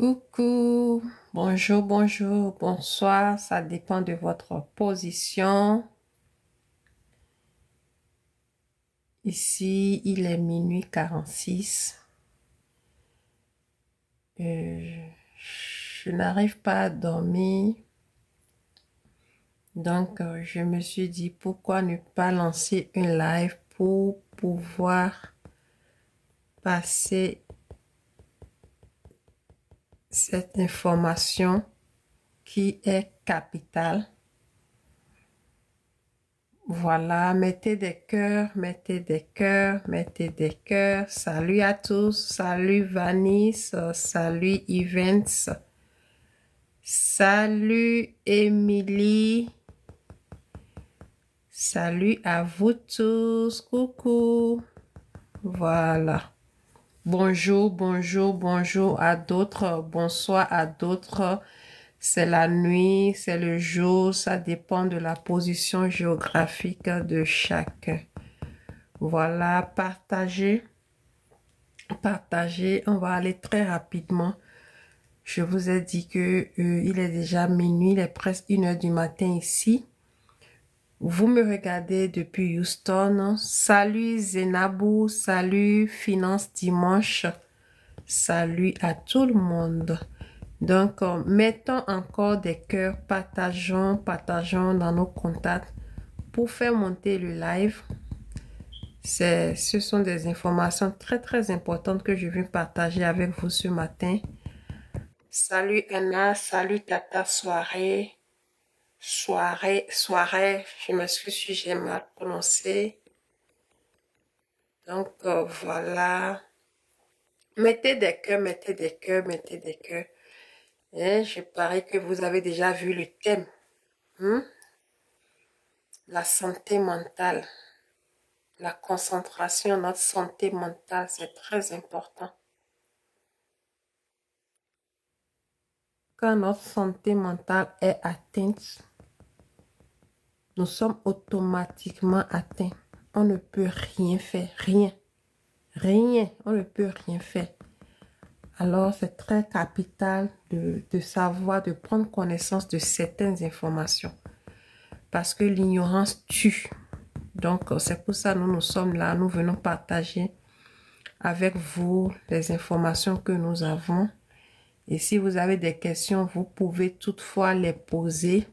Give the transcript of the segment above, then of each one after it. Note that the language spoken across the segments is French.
Coucou, bonjour, bonjour, bonsoir, ça dépend de votre position. Ici, il est minuit 46. Je n'arrive pas à dormir, donc je me suis dit pourquoi ne pas lancer un live pour pouvoir passer cette information qui est capitale. Voilà, mettez des cœurs, mettez des cœurs, mettez des cœurs. Salut à tous, salut Vanessa, salut Events, salut Emily, salut à vous tous, coucou. Voilà. Bonjour, bonjour, bonjour à d'autres, bonsoir à d'autres. C'est la nuit, c'est le jour, ça dépend de la position géographique de chacun. Voilà, partagez, partagez. On va aller très rapidement. Je vous ai dit que il est déjà minuit, il est presque 1h du matin ici. Vous me regardez depuis Houston. Salut Zenabou, salut Finance Dimanche. Salut à tout le monde. Donc, mettons encore des cœurs, partageons dans nos contacts pour faire monter le live. Ce sont des informations très importantes que je viens partager avec vous ce matin. Salut Anna, salut Tata Soirée, soirée, je m'excuse si j'ai mal prononcé. Donc voilà, mettez des cœurs, mettez des cœurs, mettez des cœurs. Et je parie que vous avez déjà vu le thème. La santé mentale. La concentration, notre santé mentale, c'est très important. Quand notre santé mentale est atteinte, nous sommes automatiquement atteints. On ne peut rien faire, rien. Rien, on ne peut rien faire. Alors, c'est très capital de savoir, de prendre connaissance de certaines informations. Parce que l'ignorance tue. Donc, c'est pour ça que nous sommes là. Nous venons partager avec vous les informations que nous avons. Et si vous avez des questions, vous pouvez toutefois les poser.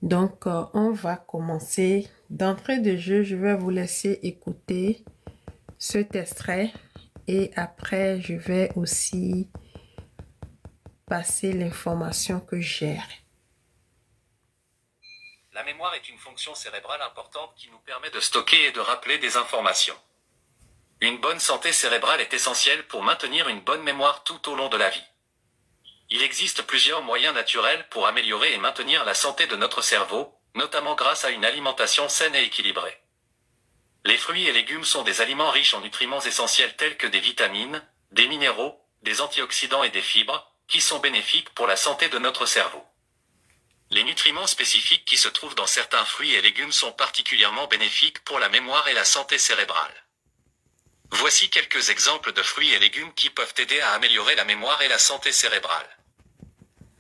Donc, on va commencer. D'entrée de jeu, je vais vous laisser écouter cet extrait. Et après, je vais aussi passer l'information que j'ai. La mémoire est une fonction cérébrale importante qui nous permet de stocker et de rappeler des informations. Une bonne santé cérébrale est essentielle pour maintenir une bonne mémoire tout au long de la vie. Il existe plusieurs moyens naturels pour améliorer et maintenir la santé de notre cerveau, notamment grâce à une alimentation saine et équilibrée. Les fruits et légumes sont des aliments riches en nutriments essentiels tels que des vitamines, des minéraux, des antioxydants et des fibres, qui sont bénéfiques pour la santé de notre cerveau. Les nutriments spécifiques qui se trouvent dans certains fruits et légumes sont particulièrement bénéfiques pour la mémoire et la santé cérébrale. Voici quelques exemples de fruits et légumes qui peuvent aider à améliorer la mémoire et la santé cérébrale.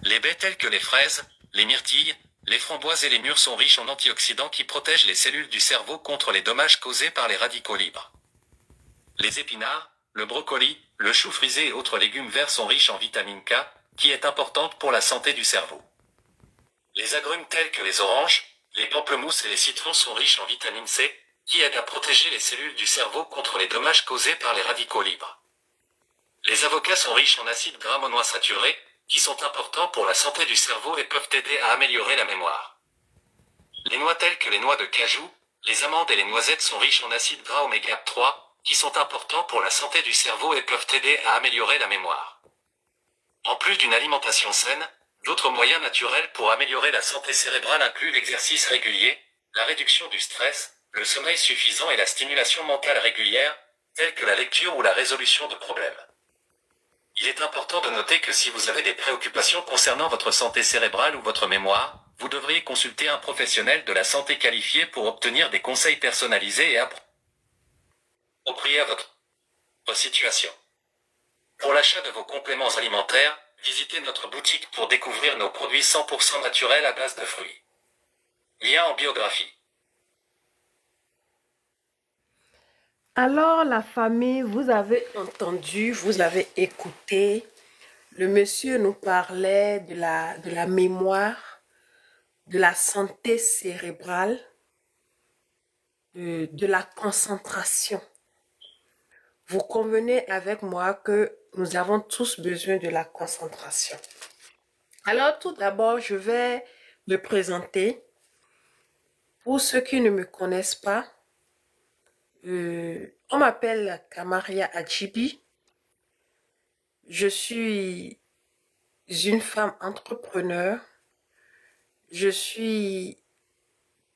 Les baies telles que les fraises, les myrtilles, les framboises et les mûres sont riches en antioxydants qui protègent les cellules du cerveau contre les dommages causés par les radicaux libres. Les épinards, le brocoli, le chou frisé et autres légumes verts sont riches en vitamine K, qui est importante pour la santé du cerveau. Les agrumes tels que les oranges, les pamplemousses et les citrons sont riches en vitamine C, qui aide à protéger les cellules du cerveau contre les dommages causés par les radicaux libres. Les avocats sont riches en acides gras monoinsaturés, qui sont importants pour la santé du cerveau et peuvent aider à améliorer la mémoire. Les noix telles que les noix de cajou, les amandes et les noisettes sont riches en acides gras oméga 3, qui sont importants pour la santé du cerveau et peuvent aider à améliorer la mémoire. En plus d'une alimentation saine, d'autres moyens naturels pour améliorer la santé cérébrale incluent l'exercice régulier, la réduction du stress, le sommeil suffisant et la stimulation mentale régulière, telle que la lecture ou la résolution de problèmes. Il est important de noter que si vous avez des préoccupations concernant votre santé cérébrale ou votre mémoire, vous devriez consulter un professionnel de la santé qualifié pour obtenir des conseils personnalisés et appropriés à votre situation. Pour l'achat de vos compléments alimentaires, visitez notre boutique pour découvrir nos produits 100% naturels à base de fruits. Lien en biographie. Alors, la famille, vous avez entendu, vous avez écouté. Le monsieur nous parlait de la mémoire, de la santé cérébrale, de la concentration. Vous convenez avec moi que nous avons tous besoin de la concentration. Alors, tout d'abord, je vais me présenter. Pour ceux qui ne me connaissent pas, on m'appelle Kamaria Adjibi. Je suis une femme entrepreneur. Je suis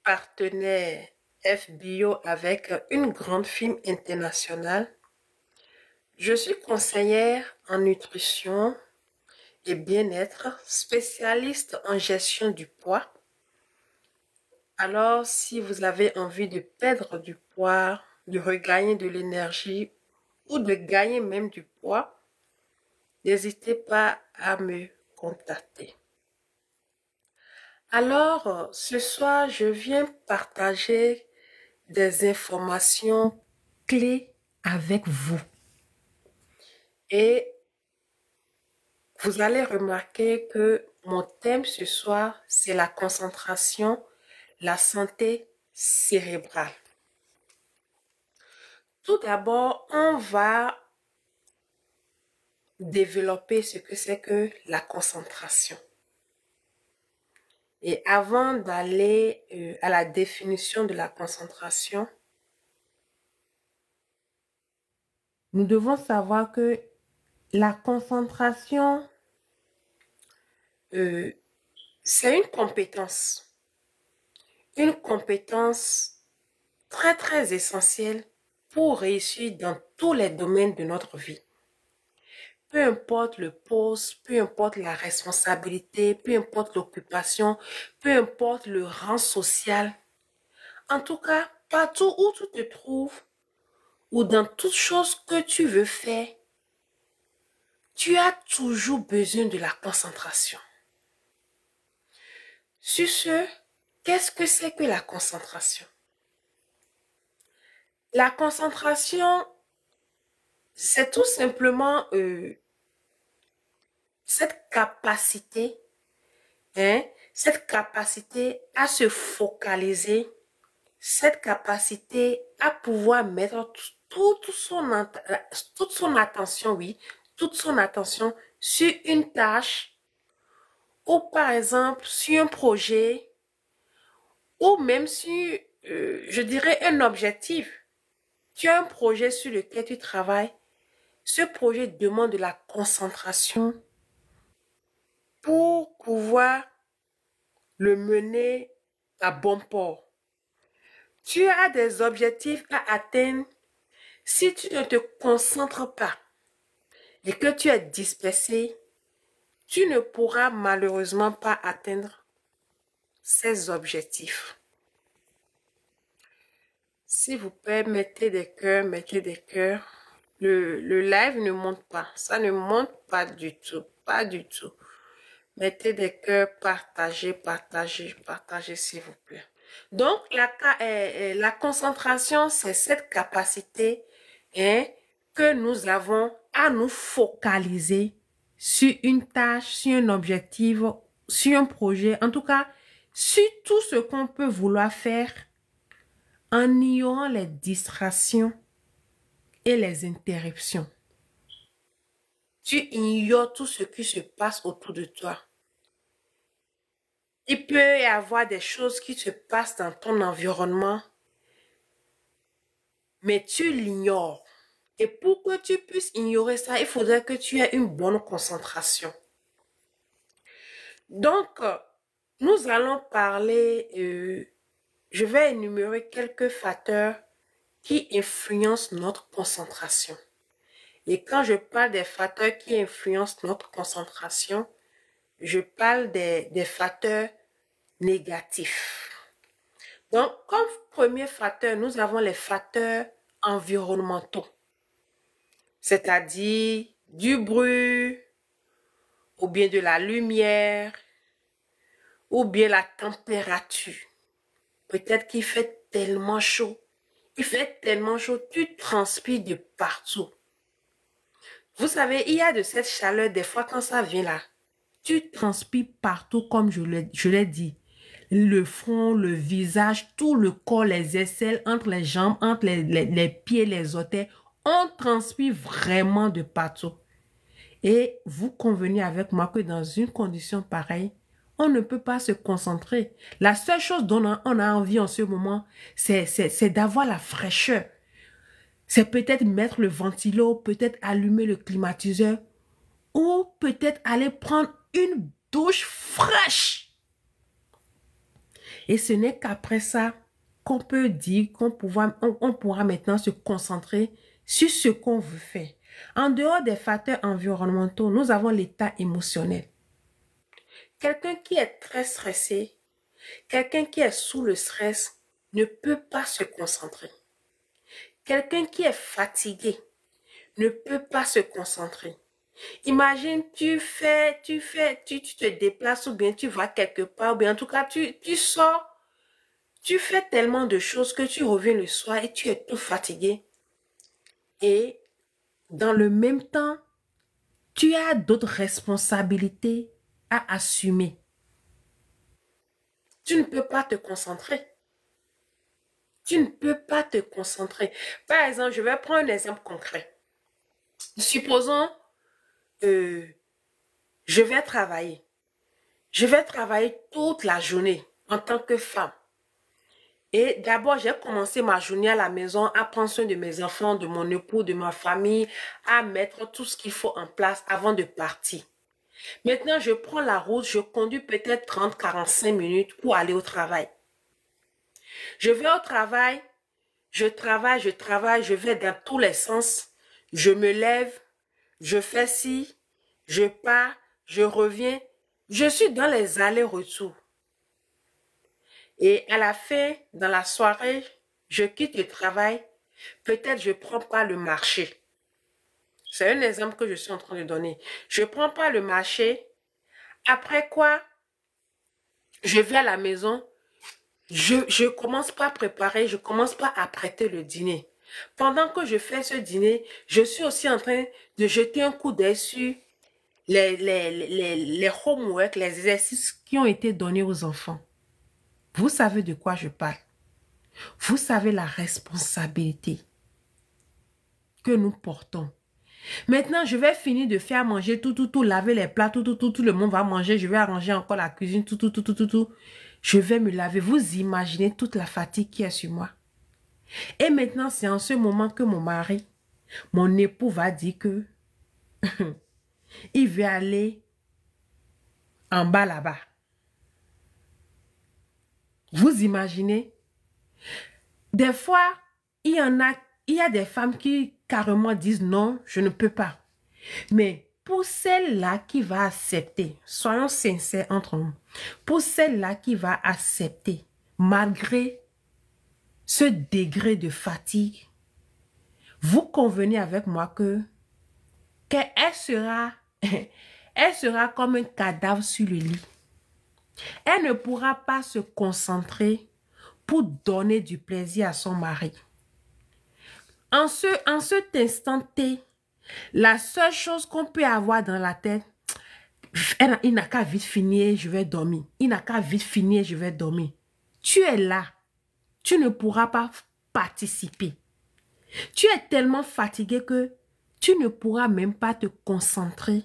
partenaire FBO avec une grande firme internationale. Je suis conseillère en nutrition et bien-être, spécialiste en gestion du poids. Alors, si vous avez envie de perdre du poids, de regagner de l'énergie ou de gagner même du poids, n'hésitez pas à me contacter. Alors, ce soir, je viens partager des informations clés avec vous. Et vous allez remarquer que mon thème ce soir, c'est la concentration, la santé cérébrale. Tout d'abord, on va développer ce que c'est que la concentration. Et avant d'aller à la définition de la concentration, nous devons savoir que la concentration, c'est une compétence. Une compétence très, très essentielle pour réussir dans tous les domaines de notre vie. Peu importe le poste, peu importe la responsabilité, peu importe l'occupation, peu importe le rang social. En tout cas, partout où tu te trouves ou dans toute chose que tu veux faire, tu as toujours besoin de la concentration. Sur ce, qu'est-ce que c'est que la concentration? La concentration, c'est tout simplement cette capacité à se focaliser, cette capacité à pouvoir mettre toute son attention, oui, toute son attention sur une tâche ou par exemple sur un projet ou même sur, je dirais, un objectif. Tu as un projet sur lequel tu travailles. Ce projet demande de la concentration pour pouvoir le mener à bon port. Tu as des objectifs à atteindre. Si tu ne te concentres pas et que tu es dispersé, tu ne pourras malheureusement pas atteindre ces objectifs. S'il vous plaît, mettez des cœurs, mettez des cœurs. Le live ne monte pas. Ça ne monte pas du tout. Pas du tout. Mettez des cœurs, partagez, partagez, partagez s'il vous plaît. Donc, la concentration, c'est cette capacité que nous avons à nous focaliser sur une tâche, sur un objectif, sur un projet. En tout cas, sur tout ce qu'on peut vouloir faire en ignorant les distractions et les interruptions. Tu ignores tout ce qui se passe autour de toi. Il peut y avoir des choses qui se passent dans ton environnement, mais tu l'ignores. Et pour que tu puisses ignorer ça, il faudrait que tu aies une bonne concentration. Donc, nous allons parler, je vais énumérer quelques facteurs qui influencent notre concentration. Et quand je parle des facteurs qui influencent notre concentration, je parle des facteurs négatifs. Donc, comme premier facteur, nous avons les facteurs environnementaux, c'est-à-dire du bruit, ou bien de la lumière, ou bien la température. Peut-être qu'il fait tellement chaud. Il fait tellement chaud, tu transpires de partout. Vous savez, il y a de cette chaleur, des fois quand ça vient là, tu transpires partout comme je l'ai dit. Le front, le visage, tout le corps, les aisselles, entre les jambes, entre les pieds, les orteils. On transpire vraiment de partout. Et vous convenez avec moi que dans une condition pareille, on ne peut pas se concentrer. La seule chose dont on a envie en ce moment, c'est d'avoir la fraîcheur. C'est peut-être mettre le ventilo, peut-être allumer le climatiseur ou peut-être aller prendre une douche fraîche. Et ce n'est qu'après ça qu'on peut dire qu'on pourra maintenant se concentrer sur ce qu'on veut faire. En dehors des facteurs environnementaux, nous avons l'état émotionnel. Quelqu'un qui est très stressé, quelqu'un qui est sous le stress ne peut pas se concentrer. Quelqu'un qui est fatigué ne peut pas se concentrer. Imagine, tu te déplaces ou bien tu vas quelque part, ou bien en tout cas, tu sors, tu fais tellement de choses que tu reviens le soir et tu es tout fatigué. Et dans le même temps, tu as d'autres responsabilités à assumer. Tu ne peux pas te concentrer. Tu ne peux pas te concentrer. Par exemple, je vais prendre un exemple concret. Supposons, je vais travailler. Je vais travailler toute la journée en tant que femme. Et d'abord, j'ai commencé ma journée à la maison à prendre soin de mes enfants, de mon époux, de ma famille, à mettre tout ce qu'il faut en place avant de partir. Maintenant, je prends la route, je conduis peut-être 30-45 minutes pour aller au travail. Je vais au travail, je travaille, je vais dans tous les sens. Je me lève, je fais ci, je pars, je reviens. Je suis dans les allers-retours. Et à la fin, dans la soirée, je quitte le travail. Peut-être je ne prends pas le marché. C'est un exemple que je suis en train de donner. Je ne prends pas le marché. Après quoi, je vais à la maison. Je commence pas à préparer, je commence pas à prêter le dîner. Pendant que je fais ce dîner, je suis aussi en train de jeter un coup d'œil sur les homework, les exercices qui ont été donnés aux enfants. Vous savez de quoi je parle. Vous savez la responsabilité que nous portons. Maintenant, je vais finir de faire manger tout, laver les plats, tout le monde va manger. Je vais arranger encore la cuisine, tout. Je vais me laver. Vous imaginez toute la fatigue qui est sur moi. Et maintenant, c'est en ce moment que mon mari, mon époux va dire que il veut aller en bas là-bas. Vous imaginez? Des fois, il y a des femmes qui carrément disent non, je ne peux pas. Mais pour celle-là qui va accepter, soyons sincères entre nous, pour celle-là qui va accepter, malgré ce degré de fatigue, vous convenez avec moi qu'elle sera comme un cadavre sur le lit. Elle ne pourra pas se concentrer pour donner du plaisir à son mari. En cet instant T, la seule chose qu'on peut avoir dans la tête, il n'a qu'à vite finir, je vais dormir. Il n'a qu'à vite finir, je vais dormir. Tu es là. Tu ne pourras pas participer. Tu es tellement fatigué que tu ne pourras même pas te concentrer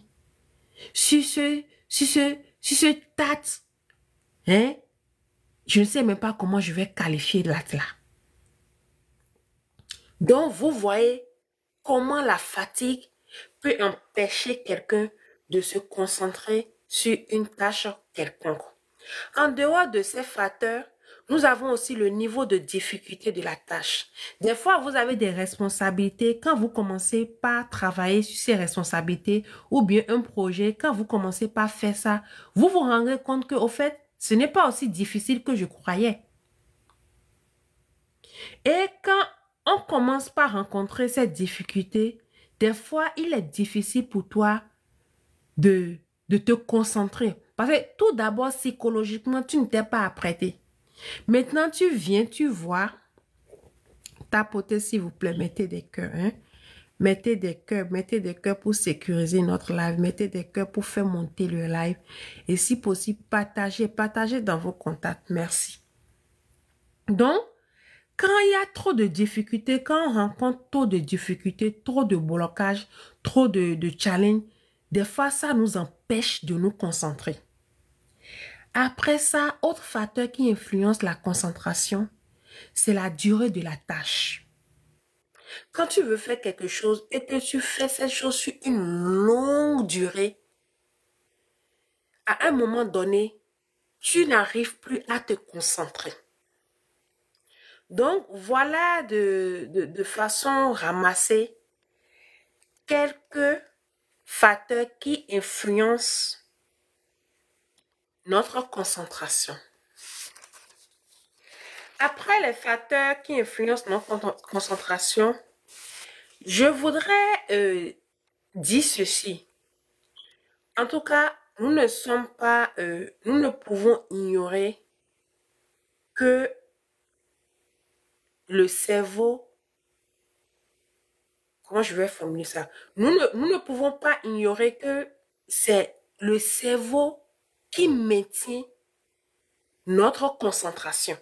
sur ce tas. Hein? Je ne sais même pas comment je vais qualifier là. Donc, vous voyez comment la fatigue peut empêcher quelqu'un de se concentrer sur une tâche quelconque. En dehors de ces facteurs, nous avons aussi le niveau de difficulté de la tâche. Des fois, vous avez des responsabilités. Quand vous commencez par travailler sur ces responsabilités ou bien un projet, quand vous commencez par faire ça, vous vous rendrez compte que, au fait, ce n'est pas aussi difficile que je croyais. Et quand on commence par rencontrer cette difficulté, Des fois, il est difficile pour toi de te concentrer. Parce que tout d'abord, psychologiquement, tu ne t'es pas apprêté. Maintenant, tu viens, tu vois, tapotez s'il vous plaît, mettez des cœurs. Hein? Mettez des cœurs pour sécuriser notre live. Mettez des cœurs pour faire monter le live. Et si possible, partagez dans vos contacts. Merci. Donc, quand il y a trop de difficultés, quand on rencontre trop de difficultés, trop de blocages, trop de challenges, des fois, ça nous empêche de nous concentrer. Après ça, autre facteur qui influence la concentration, c'est la durée de la tâche. Quand tu veux faire quelque chose et que tu fais cette chose sur une longue durée, à un moment donné, tu n'arrives plus à te concentrer. Donc, voilà de façon ramassée quelques facteurs qui influencent notre concentration. Après les facteurs qui influencent notre concentration, je voudrais dire ceci. En tout cas, nous ne pouvons ignorer que le cerveau, comment je vais formuler ça? Nous ne pouvons pas ignorer que c'est le cerveau qui maintient notre concentration.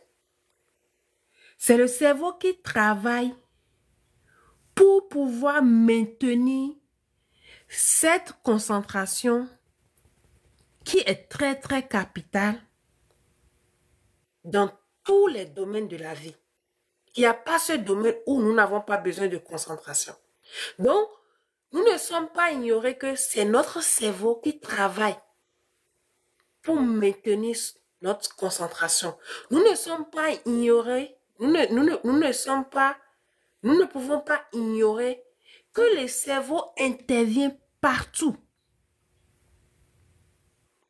C'est le cerveau qui travaille pour pouvoir maintenir cette concentration qui est très, très capitale dans tous les domaines de la vie. Il n'y a pas ce domaine où nous n'avons pas besoin de concentration. Donc, nous ne sommes pas ignorés que c'est notre cerveau qui travaille pour maintenir notre concentration. Nous ne sommes pas ignorés, nous ne pouvons pas ignorer que le cerveau intervient partout.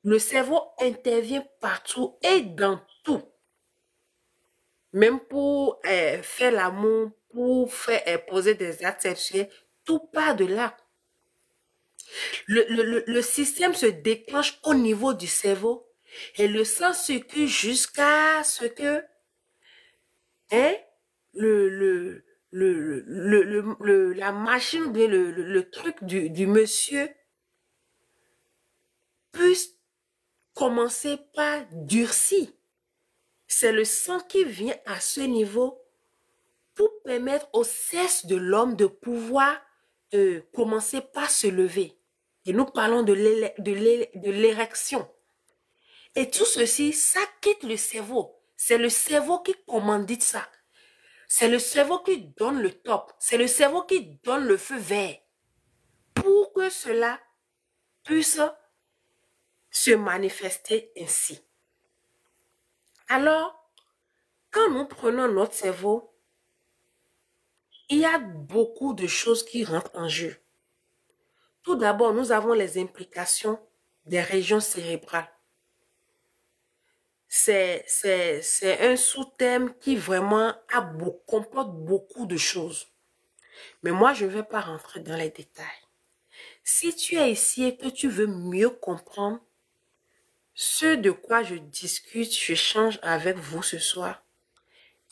Le cerveau intervient partout et dans tout. Même pour faire l'amour, pour faire poser des actes sexuels, tout part de là. Le système se déclenche au niveau du cerveau et le sang circule jusqu'à ce que la machine, le truc du monsieur puisse commencer par durcir. C'est le sang qui vient à ce niveau pour permettre au sexe de l'homme de pouvoir commencer par se lever. Et nous parlons de l'érection. Et tout ceci, ça quitte le cerveau. C'est le cerveau qui commandite ça. C'est le cerveau qui donne le top. C'est le cerveau qui donne le feu vert. Pour que cela puisse se manifester ainsi. Alors, quand nous prenons notre cerveau, il y a beaucoup de choses qui rentrent en jeu. Tout d'abord, nous avons les implications des régions cérébrales. C'est un sous-thème qui vraiment comporte beaucoup de choses. Mais moi, je ne vais pas rentrer dans les détails. Si tu es ici et que tu veux mieux comprendre ce de quoi je discute, j'échange avec vous ce soir,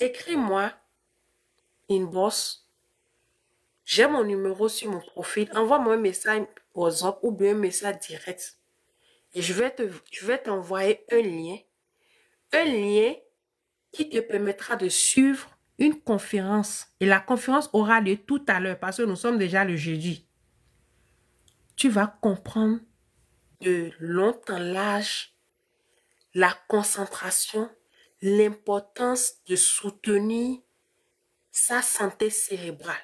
écris-moi inbox. J'ai mon numéro sur mon profil. Envoie-moi un message WhatsApp ou bien un message direct. Et je vais t'envoyer un lien. Un lien qui te permettra de suivre une conférence. Et la conférence aura lieu tout à l'heure parce que nous sommes déjà le jeudi. Tu vas comprendre de long en large la concentration, l'importance de soutenir sa santé cérébrale.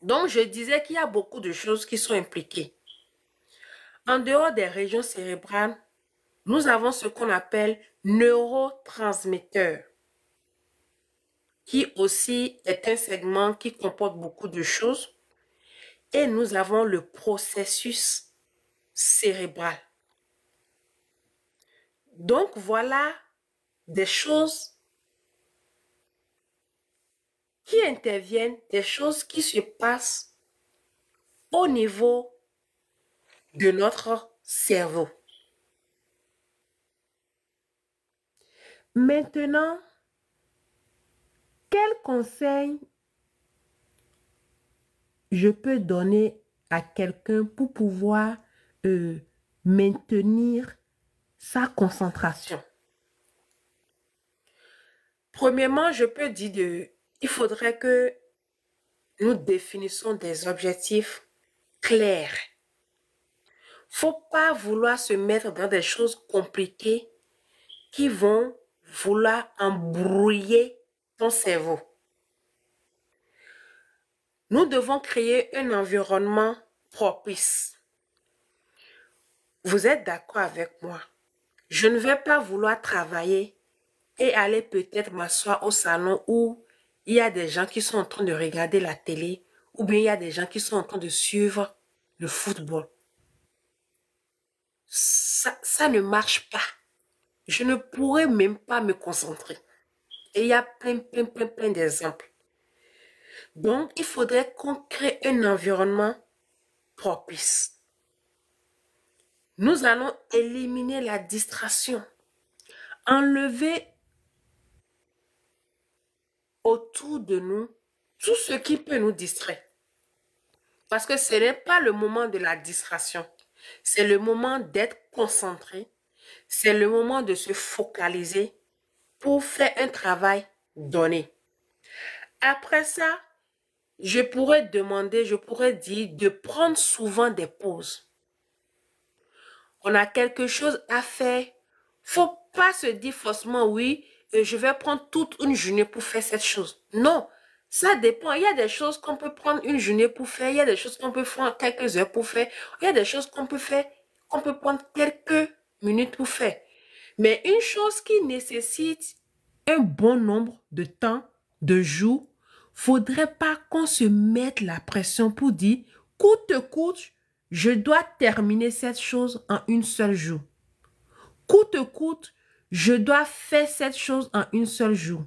Donc, je disais qu'il y a beaucoup de choses qui sont impliquées. En dehors des régions cérébrales, nous avons ce qu'on appelle neurotransmetteurs, qui aussi est un segment qui comporte beaucoup de choses. Et nous avons le processus cérébral. Donc, voilà des choses qui interviennent, des choses qui se passent au niveau de notre cerveau. Maintenant, quel conseil je peux donner à quelqu'un pour pouvoir maintenir sa concentration? Premièrement, je peux dire il faudrait que nous définissions des objectifs clairs. Faut pas vouloir se mettre dans des choses compliquées qui vont vouloir embrouiller ton cerveau. Nous devons créer un environnement propice. Vous êtes d'accord avec moi? Je ne vais pas vouloir travailler et aller peut-être m'asseoir au salon où il y a des gens qui sont en train de regarder la télé ou bien il y a des gens qui sont en train de suivre le football. Ça ne marche pas. Je ne pourrais même pas me concentrer. Et il y a plein d'exemples. Donc, il faudrait qu'on crée un environnement propice. Nous allons éliminer la distraction. Enlever autour de nous tout ce qui peut nous distraire. Parce que ce n'est pas le moment de la distraction. C'est le moment d'être concentré. C'est le moment de se focaliser pour faire un travail donné. Après ça, je pourrais dire de prendre souvent des pauses. On a quelque chose à faire. Faut pas se dire forcément, oui, je vais prendre toute une journée pour faire cette chose. Non, ça dépend. Il y a des choses qu'on peut prendre une journée pour faire. Il y a des choses qu'on peut prendre quelques heures pour faire. Il y a des choses qu'on peut faire, qu'on peut prendre quelques minutes pour faire. Mais une chose qui nécessite un bon nombre de temps, de jours, faudrait pas qu'on se mette la pression pour dire, coûte que coûte, je dois terminer cette chose en une seule jour. Coûte que coûte, je dois faire cette chose en une seule jour.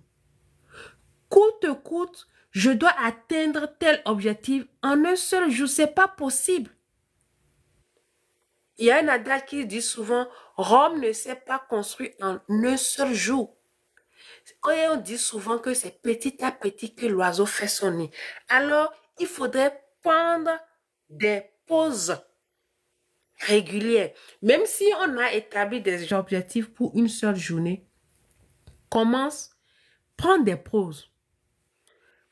Coûte que coûte, je dois atteindre tel objectif en un seul jour. C'est pas possible. Il y a un adage qui dit souvent, Rome ne s'est pas construit en un seul jour. Et on dit souvent que c'est petit à petit que l'oiseau fait son nid. Alors, il faudrait prendre des pauses régulières. Même si on a établi des objectifs pour une seule journée, prendre des pauses.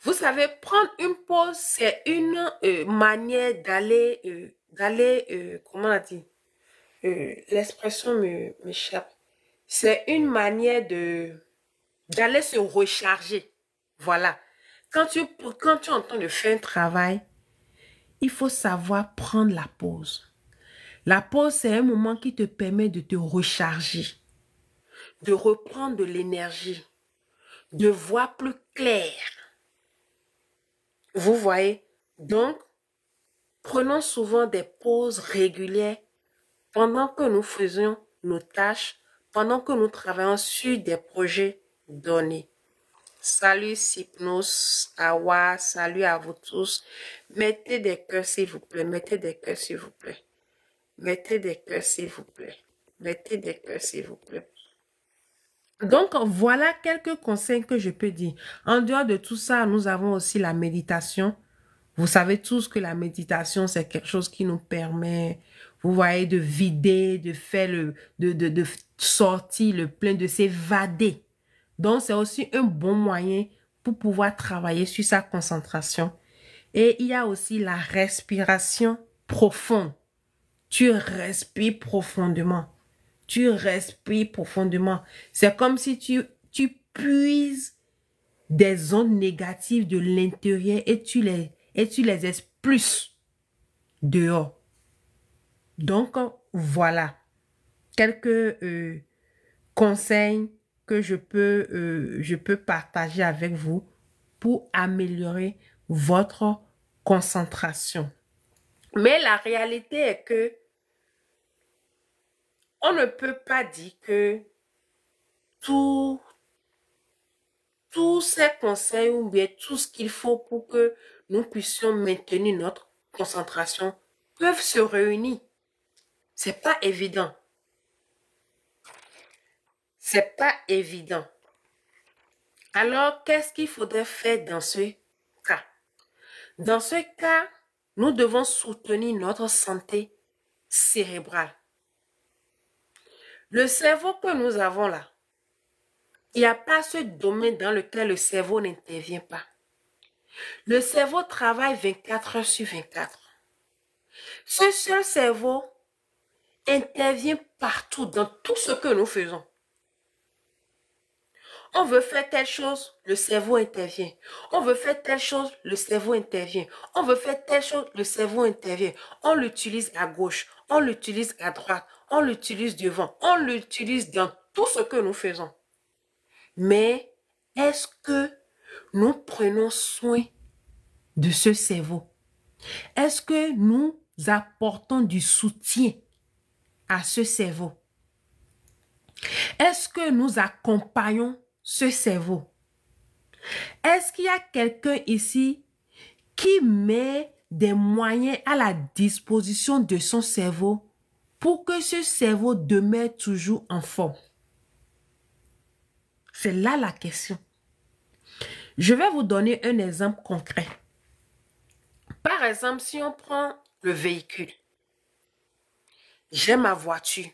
Vous savez, prendre une pause, c'est une manière d'aller, comment on dit, l'expression m'échappe. C'est une manière d'aller se recharger. Voilà. Quand tu es en train de faire un travail, il faut savoir prendre la pause. La pause, c'est un moment qui te permet de te recharger, de reprendre de l'énergie, de voir plus clair. Vous voyez? Donc, prenons souvent des pauses régulières pendant que nous faisions nos tâches, pendant que nous travaillons sur des projets donnés. Salut Cypnos, Awa, salut à vous tous. Mettez des cœurs s'il vous plaît, mettez des cœurs s'il vous plaît. Mettez des cœurs s'il vous plaît. Mettez des cœurs s'il vous plaît. Donc, voilà quelques conseils que je peux dire. En dehors de tout ça, nous avons aussi la méditation. Vous savez tous que la méditation, c'est quelque chose qui nous permet, vous voyez, de vider, de faire de sortir le plein, de s'évader. Donc, c'est aussi un bon moyen pour pouvoir travailler sur sa concentration. Et il y a aussi la respiration profonde. Tu respires profondément. Tu respires profondément. C'est comme si tu puises des ondes négatives de l'intérieur et tu les expulses dehors. Donc, voilà quelques conseils que je peux partager avec vous pour améliorer votre concentration. Mais la réalité est que on ne peut pas dire que tous ces conseils ou bien tout ce qu'il faut pour que nous puissions maintenir notre concentration peuvent se réunir. C'est pas évident. C'est pas évident. Alors, qu'est-ce qu'il faudrait faire dans ce cas? Dans ce cas, nous devons soutenir notre santé cérébrale. Le cerveau que nous avons là, il n'y a pas ce domaine dans lequel le cerveau n'intervient pas. Le cerveau travaille 24 heures sur 24. Ce seul cerveau intervient partout dans tout ce que nous faisons. On veut faire telle chose, le cerveau intervient. On veut faire telle chose, le cerveau intervient. On veut faire telle chose, le cerveau intervient. On l'utilise à gauche, on l'utilise à droite, on l'utilise devant, on l'utilise dans tout ce que nous faisons. Mais est-ce que nous prenons soin de ce cerveau? Est-ce que nous apportons du soutien à ce cerveau? Est-ce que nous accompagnons ce cerveau? Est-ce qu'il y a quelqu'un ici qui met des moyens à la disposition de son cerveau pour que ce cerveau demeure toujours en forme? C'est là la question. Je vais vous donner un exemple concret. Par exemple, si on prend le véhicule, j'ai ma voiture.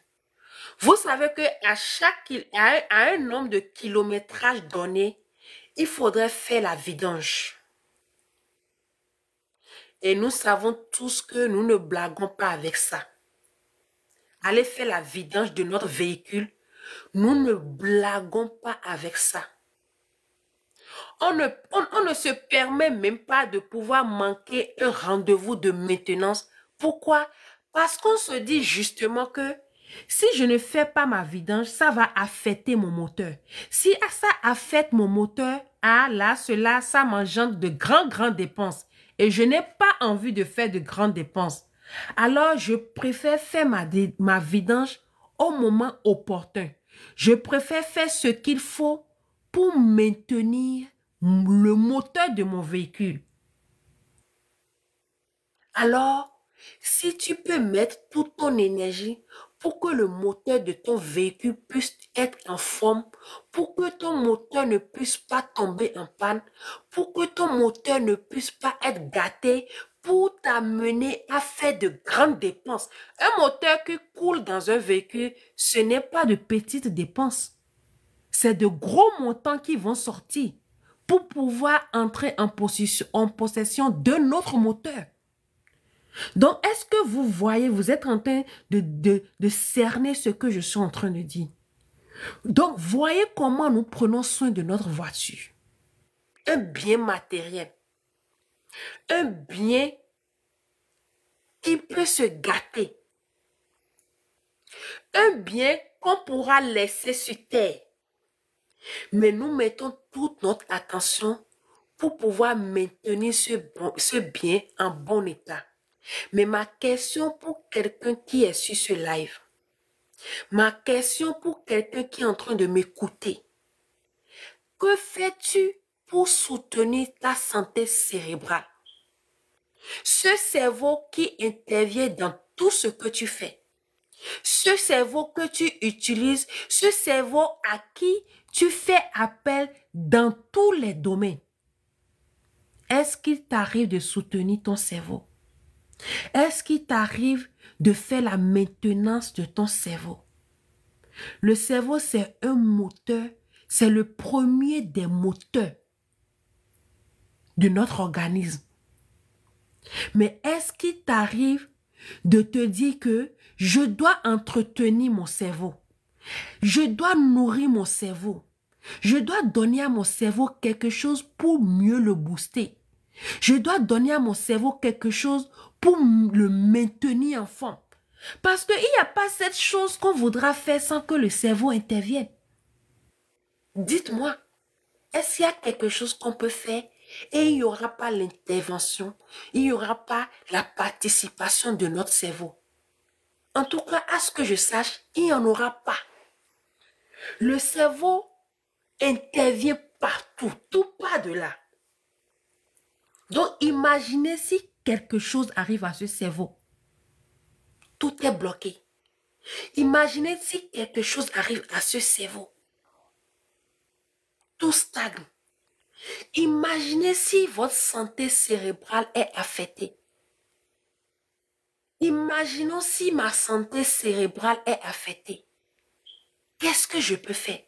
Vous savez qu'à un nombre de kilométrage donné, il faudrait faire la vidange. Et nous savons tous que nous ne blaguons pas avec ça. Aller faire la vidange de notre véhicule, nous ne blaguons pas avec ça. On ne se permet même pas de pouvoir manquer un rendez-vous de maintenance. Pourquoi? Parce qu'on se dit justement que si je ne fais pas ma vidange, ça va affecter mon moteur. Si ça affecte mon moteur, ça m'engendre de grandes dépenses. Et je n'ai pas envie de faire de grandes dépenses. Alors, je préfère faire ma vidange au moment opportun. Je préfère faire ce qu'il faut pour maintenir le moteur de mon véhicule. Alors, si tu peux mettre toute ton énergie pour que le moteur de ton véhicule puisse être en forme, pour que ton moteur ne puisse pas tomber en panne, pour que ton moteur ne puisse pas être gâté, pour t'amener à faire de grandes dépenses. Un moteur qui coule dans un véhicule, ce n'est pas de petites dépenses. C'est de gros montants qui vont sortir pour pouvoir entrer en possession de notre moteur. Donc, est-ce que vous voyez, vous êtes en train de cerner ce que je suis en train de dire? Donc, voyez comment nous prenons soin de notre voiture. Un bien matériel. Un bien qui peut se gâter. Un bien qu'on pourra laisser sur terre. Mais nous mettons toute notre attention pour pouvoir maintenir ce bien en bon état. Mais ma question pour quelqu'un qui est sur ce live, ma question pour quelqu'un qui est en train de m'écouter, que fais-tu pour soutenir ta santé cérébrale? Ce cerveau qui intervient dans tout ce que tu fais, ce cerveau que tu utilises, ce cerveau à qui tu fais appel dans tous les domaines. Est-ce qu'il t'arrive de soutenir ton cerveau? Est-ce qu'il t'arrive de faire la maintenance de ton cerveau? Le cerveau, c'est un moteur, c'est le premier des moteurs de notre organisme. Mais est-ce qu'il t'arrive de te dire que je dois entretenir mon cerveau? Je dois nourrir mon cerveau. Je dois donner à mon cerveau quelque chose pour mieux le booster. Je dois donner à mon cerveau quelque chose pour le maintenir en forme. Parce qu'il n'y a pas cette chose qu'on voudra faire sans que le cerveau intervienne. Dites-moi, est-ce qu'il y a quelque chose qu'on peut faire et il n'y aura pas l'intervention, il n'y aura pas la participation de notre cerveau? En tout cas, à ce que je sache, il n'y en aura pas. Le cerveau intervient partout, tout pas de là. Donc, imaginez si quelque chose arrive à ce cerveau, tout est bloqué. Imaginez si quelque chose arrive à ce cerveau, tout stagne. Imaginez si votre santé cérébrale est affectée. Imaginons si ma santé cérébrale est affectée. Qu'est-ce que je peux faire?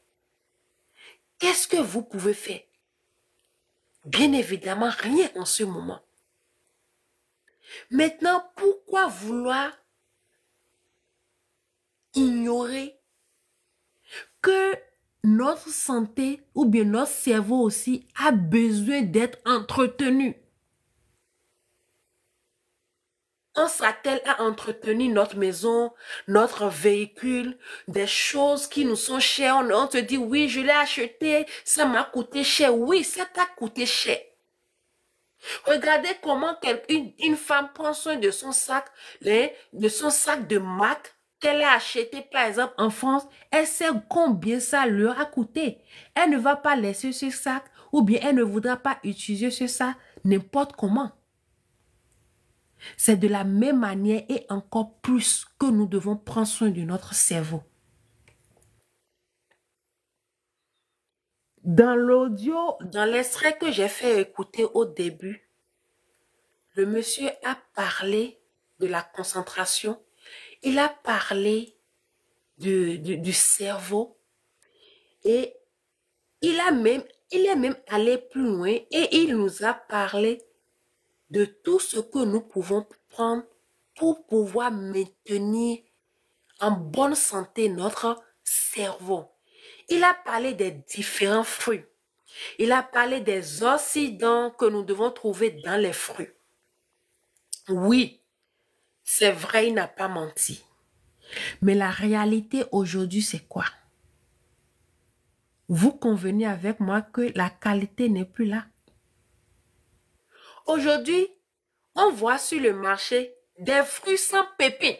Qu'est-ce que vous pouvez faire? Bien évidemment, rien en ce moment. Maintenant, pourquoi vouloir ignorer que notre santé ou bien notre cerveau aussi a besoin d'être entretenu? On s'attelle à entretenir notre maison, notre véhicule, des choses qui nous sont chères. On te dit, oui, je l'ai acheté, ça m'a coûté cher. Oui, ça t'a coûté cher. Regardez comment une femme prend soin de son sac de marque qu'elle a acheté, par exemple, en France. Elle sait combien ça leur a coûté. Elle ne va pas laisser ce sac ou bien elle ne voudra pas utiliser ce sac n'importe comment. C'est de la même manière et encore plus que nous devons prendre soin de notre cerveau. Dans l'audio, dans l'extrait que j'ai fait écouter au début, le monsieur a parlé de la concentration. Il a parlé du cerveau et il est même allé plus loin et il nous a parlé de tout ce que nous pouvons prendre pour pouvoir maintenir en bonne santé notre cerveau. Il a parlé des différents fruits. Il a parlé des oxydants que nous devons trouver dans les fruits. Oui, c'est vrai, il n'a pas menti. Mais la réalité aujourd'hui, c'est quoi? Vous convenez avec moi que la qualité n'est plus là. Aujourd'hui, on voit sur le marché des fruits sans pépins.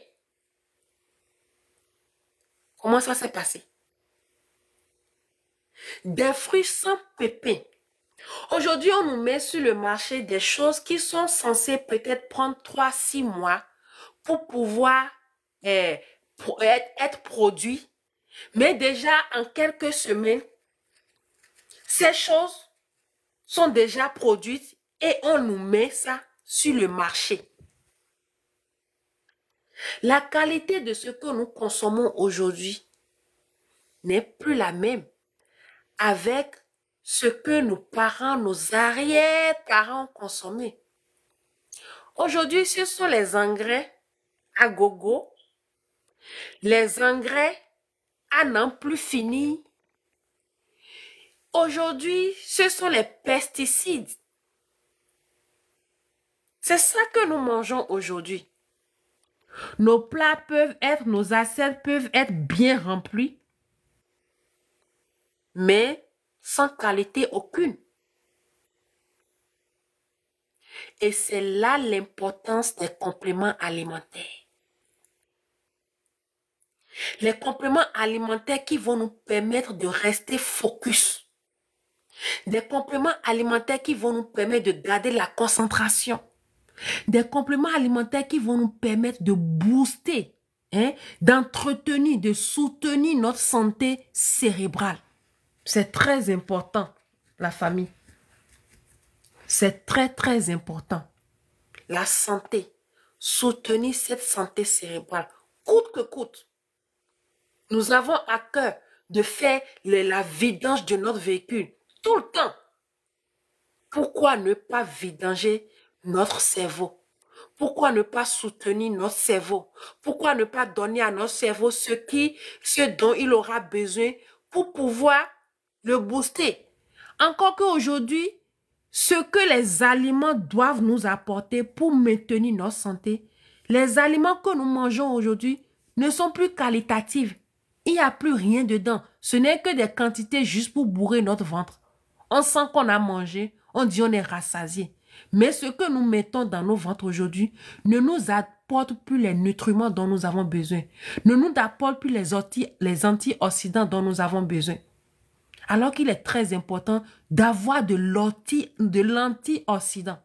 Comment ça s'est passé? Des fruits sans pépins. Aujourd'hui, on nous met sur le marché des choses qui sont censées peut-être prendre 3-6 mois pour pouvoir être produits. Mais déjà, en quelques semaines, ces choses sont déjà produites et on nous met ça sur le marché. La qualité de ce que nous consommons aujourd'hui n'est plus la même avec ce que nos parents, nos arrière-parents ont consommé. Aujourd'hui, ce sont les engrais à gogo, les engrais à n'en plus finir. Aujourd'hui, ce sont les pesticides. C'est ça que nous mangeons aujourd'hui. Nos plats peuvent être, nos assiettes peuvent être bien remplies, mais sans qualité aucune. Et c'est là l'importance des compléments alimentaires. Les compléments alimentaires qui vont nous permettre de rester focus. Des compléments alimentaires qui vont nous permettre de garder la concentration. Des compléments alimentaires qui vont nous permettre de booster, d'entretenir, de soutenir notre santé cérébrale. C'est très important, la famille. C'est très, très important. La santé, soutenir cette santé cérébrale, coûte que coûte. Nous avons à cœur de faire la vidange de notre véhicule tout le temps. Pourquoi ne pas vidanger notre cerveau? Pourquoi ne pas soutenir notre cerveau? Pourquoi ne pas donner à notre cerveau ce dont il aura besoin pour pouvoir le booster? Encore qu'aujourd'hui, ce que les aliments doivent nous apporter pour maintenir notre santé, les aliments que nous mangeons aujourd'hui ne sont plus qualitatifs. Il n'y a plus rien dedans. Ce n'est que des quantités juste pour bourrer notre ventre. On sent qu'on a mangé, on dit on est rassasié. Mais ce que nous mettons dans nos ventres aujourd'hui ne nous apporte plus les nutriments dont nous avons besoin. Ne nous apporte plus les antioxydants dont nous avons besoin. Alors qu'il est très important d'avoir de l'antioxydant.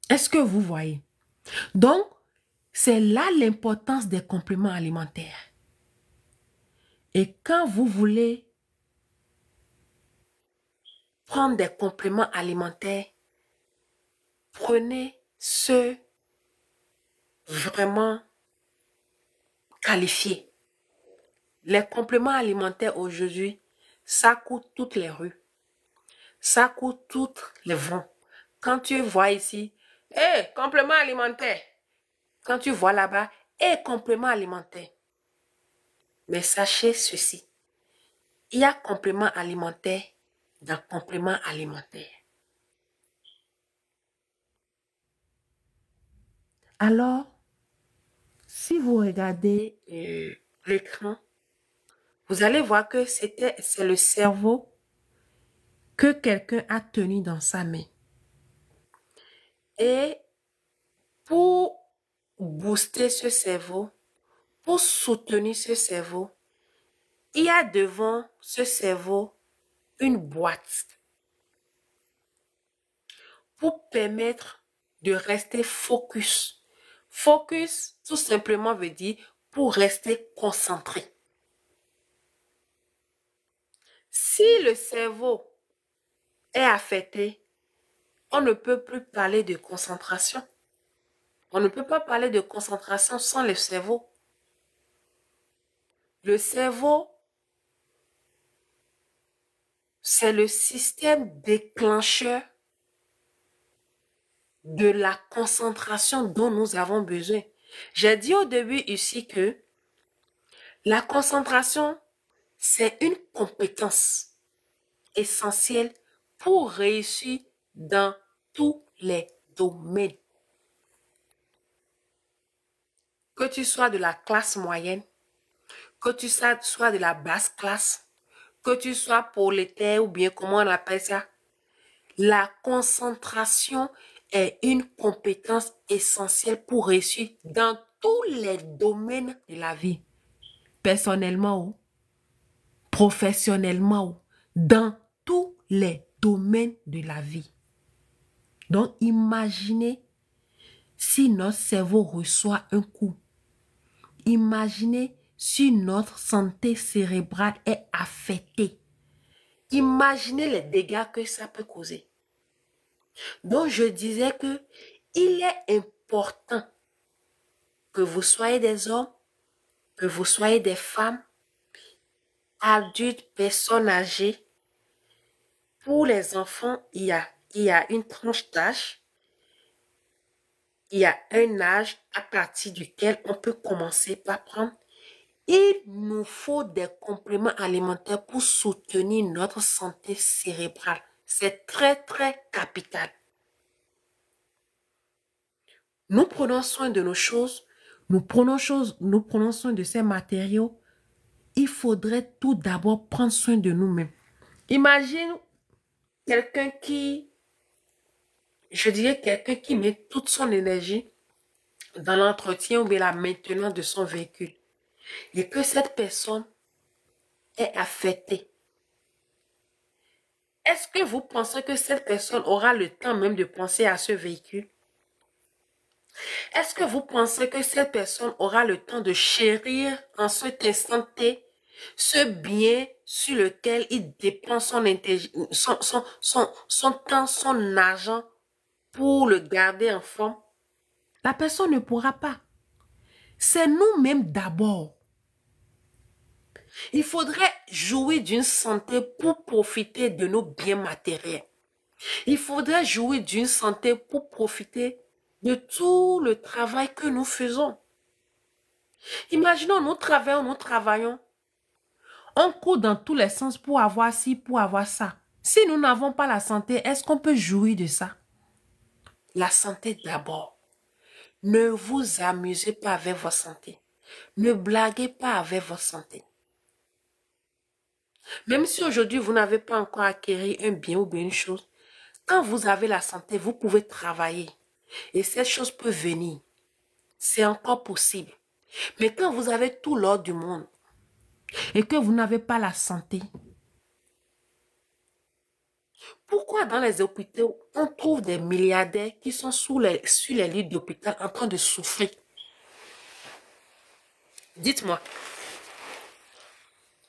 Est-ce que vous voyez? Donc, c'est là l'importance des compléments alimentaires. Et quand vous voulez prendre des compléments alimentaires, prenez ceux vraiment qualifiés. Les compléments alimentaires aujourd'hui, ça coûte toutes les rues. Ça coûte toutes les vents. Quand tu vois ici, complément alimentaire. Quand tu vois là-bas, complément alimentaire. Mais sachez ceci. Il y a complément alimentaire dans complément alimentaire. Alors, si vous regardez l'écran, vous allez voir que c'est le cerveau que quelqu'un a tenu dans sa main. Et pour booster ce cerveau, pour soutenir ce cerveau, il y a devant ce cerveau une boîte pour permettre de rester focus. Focus, tout simplement, veut dire pour rester concentré. Si le cerveau est affecté, on ne peut plus parler de concentration. On ne peut pas parler de concentration sans le cerveau. Le cerveau, c'est le système déclencheur de la concentration dont nous avons besoin. J'ai dit au début ici que la concentration, c'est une compétence essentielle pour réussir dans tous les domaines. Que tu sois de la classe moyenne, que tu sois de la basse classe, que tu sois prolétaire ou bien comment on appelle ça, la concentration est une compétence essentielle pour réussir dans tous les domaines de la vie. Personnellement ou professionnellement ou dans tous les domaines de la vie. Donc, imaginez si notre cerveau reçoit un coup. Imaginez si notre santé cérébrale est affectée. Imaginez les dégâts que ça peut causer. Donc, je disais que il est important que vous soyez des hommes, que vous soyez des femmes, adultes, personnes âgées. Pour les enfants, il y a une tranche d'âge. Il y a un âge à partir duquel on peut commencer par prendre. Il nous faut des compléments alimentaires pour soutenir notre santé cérébrale. C'est très, très capital. Nous prenons soin de nos choses, nous prenons soin de ces matériaux. Il faudrait tout d'abord prendre soin de nous-mêmes. Imagine quelqu'un je dirais quelqu'un qui met toute son énergie dans l'entretien ou bien la maintenance de son véhicule. Et que cette personne est affectée. Est-ce que vous pensez que cette personne aura le temps même de penser à ce véhicule? Est-ce que vous pensez que cette personne aura le temps de chérir en cet instant T ce bien sur lequel il dépense son temps, son argent pour le garder en forme? La personne ne pourra pas. C'est nous-mêmes d'abord. Il faudrait jouir d'une santé pour profiter de nos biens matériels. Il faudrait jouir d'une santé pour profiter de tout le travail que nous faisons. Imaginons, nous travaillons. On court dans tous les sens pour avoir ci, pour avoir ça. Si nous n'avons pas la santé, est-ce qu'on peut jouir de ça? La santé d'abord. Ne vous amusez pas avec votre santé. Ne blaguez pas avec votre santé. Même si aujourd'hui, vous n'avez pas encore acquis un bien ou bien une chose, quand vous avez la santé, vous pouvez travailler. Et cette chose peut venir. C'est encore possible. Mais quand vous avez tout l'or du monde et que vous n'avez pas la santé, Pourquoi dans les hôpitaux, on trouve des milliardaires qui sont sur les lits d'hôpital en train de souffrir? Dites-moi.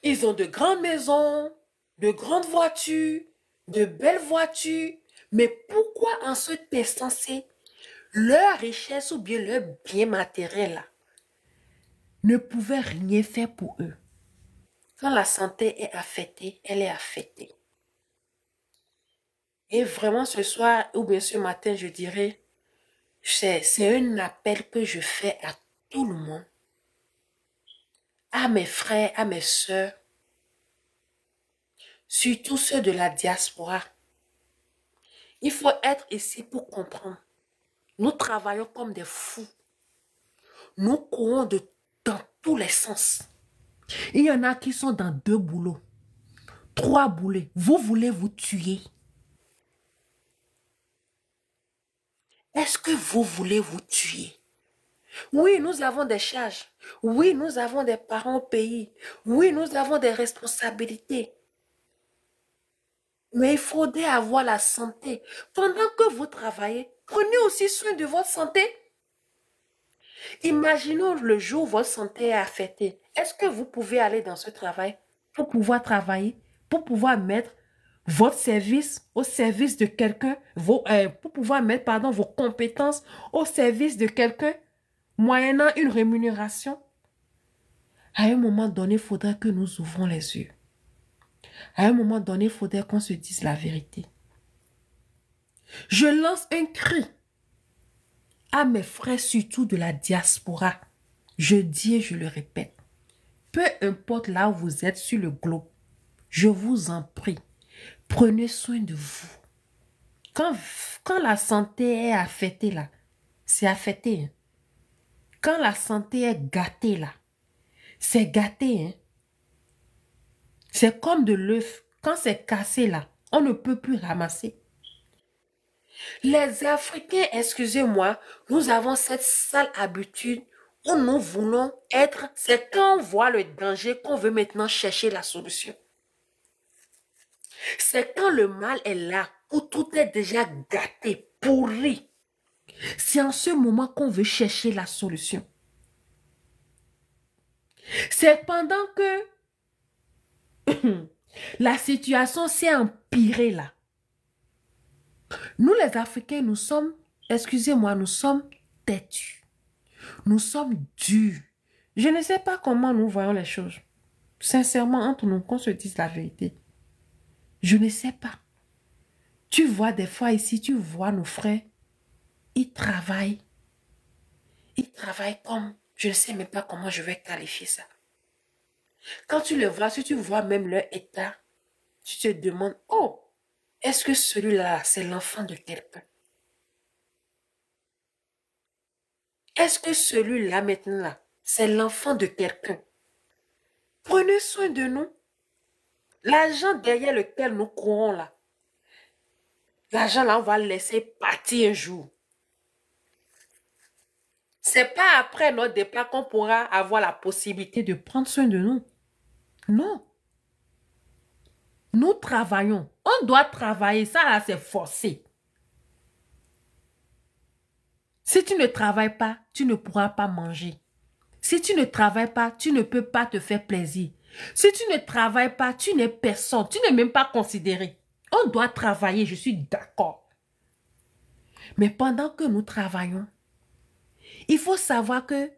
Ils ont de grandes maisons, de grandes voitures, de belles voitures. Mais pourquoi en ce instant-ci, leur richesse ou bien leur bien matériel là, ne pouvait rien faire pour eux? Quand la santé est affectée, elle est affectée. Et vraiment ce soir ou bien ce matin, je dirais, c'est un appel que je fais à tout le monde, à mes frères, à mes sœurs, surtout ceux de la diaspora. Il faut être ici pour comprendre. Nous travaillons comme des fous. Nous courons dans tous les sens. Il y en a qui sont dans 2 boulots, 3 boulots. Vous voulez vous tuer. Est-ce que vous voulez vous tuer? Oui, nous avons des charges. Oui, nous avons des parents au pays. Oui, nous avons des responsabilités. Mais il faudrait avoir la santé. Pendant que vous travaillez, prenez aussi soin de votre santé. Imaginons le jour où votre santé est affectée. Est-ce que vous pouvez aller dans ce travail pour pouvoir travailler, pour pouvoir mettre votre service au service de quelqu'un, pour pouvoir mettre, pardon, vos compétences au service de quelqu'un, moyennant une rémunération? À un moment donné, il faudra que nous ouvrons les yeux. À un moment donné, il faudrait qu'on se dise la vérité. Je lance un cri à mes frères, surtout de la diaspora. Je dis et je le répète. Peu importe là où vous êtes sur le globe, je vous en prie, prenez soin de vous. Quand la santé est affectée là, c'est affecté. Hein? Quand la santé est gâtée là, c'est gâté. Hein? C'est comme de l'œuf. Quand c'est cassé là, on ne peut plus ramasser. Les Africains, excusez-moi, nous avons cette sale habitude où nous voulons être, c'est quand on voit le danger qu'on veut maintenant chercher la solution. C'est quand le mal est là, où tout est déjà gâté, pourri. C'est en ce moment qu'on veut chercher la solution. C'est pendant que la situation s'est empirée là. Nous les Africains, nous sommes, excusez-moi, nous sommes têtus. Nous sommes durs. Je ne sais pas comment nous voyons les choses. Sincèrement, entre nous, qu'on se dise la vérité. Je ne sais pas. Tu vois des fois ici, tu vois nos frères, ils travaillent. Ils travaillent comme, je ne sais même pas comment je vais qualifier ça. Quand tu le vois, si tu vois même leur état, tu te demandes, oh, est-ce que celui-là, c'est l'enfant de quelqu'un? Est-ce que celui-là, maintenant, là, c'est l'enfant de quelqu'un? Prenez soin de nous. L'argent derrière lequel nous courons là, l'argent là, on va le laisser partir un jour. C'est pas après notre départ qu'on pourra avoir la possibilité de prendre soin de nous. Non. Nous travaillons. On doit travailler. Ça là, c'est forcé. Si tu ne travailles pas, tu ne pourras pas manger. Si tu ne travailles pas, tu ne peux pas te faire plaisir. Si tu ne travailles pas, tu n'es personne. Tu n'es même pas considéré. On doit travailler, je suis d'accord. Mais pendant que nous travaillons, il faut savoir que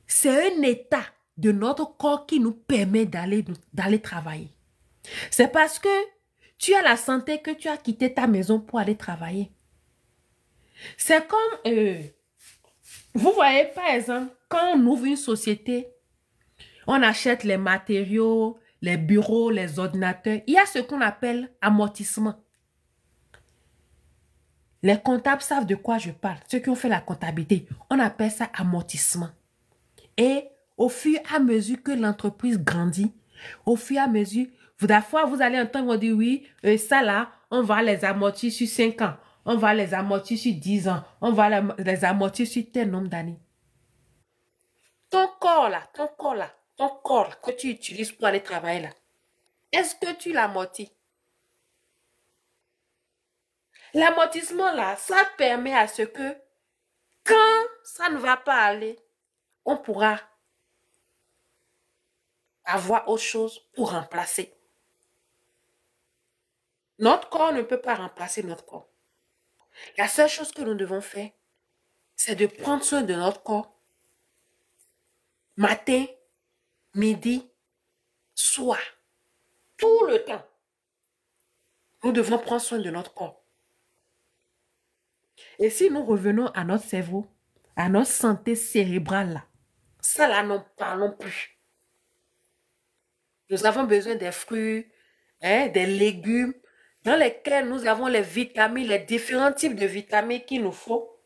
c'est un état de notre corps qui nous permet d'aller travailler. C'est parce que tu as la santé que tu as quitté ta maison pour aller travailler. C'est comme, vous voyez par exemple, quand on ouvre une société, on achète les matériaux, les bureaux, les ordinateurs. Il y a ce qu'on appelle amortissement. Les comptables savent de quoi je parle. Ceux qui ont fait la comptabilité, on appelle ça amortissement. Et au fur et à mesure que l'entreprise grandit, au fur et à mesure, fois vous allez entendre dire oui, ça là, on va les amortir sur 5 ans. On va les amortir sur 10 ans. On va les amortir sur tel nombre d'années. Ton corps là, ton corps que tu utilises pour aller travailler là, est-ce que tu l'amortis? L'amortissement, là, ça permet à ce que quand ça ne va pas aller, on pourra avoir autre chose pour remplacer. Notre corps ne peut pas remplacer notre corps. La seule chose que nous devons faire, c'est de prendre soin de notre corps. Matin, midi, soir. Tout le temps. Nous devons prendre soin de notre corps. Et si nous revenons à notre cerveau, à notre santé cérébrale, là, ça là, n'en parlons plus. Nous avons besoin des fruits, des légumes, dans lesquels nous avons les vitamines, les différents types de vitamines qu'il nous faut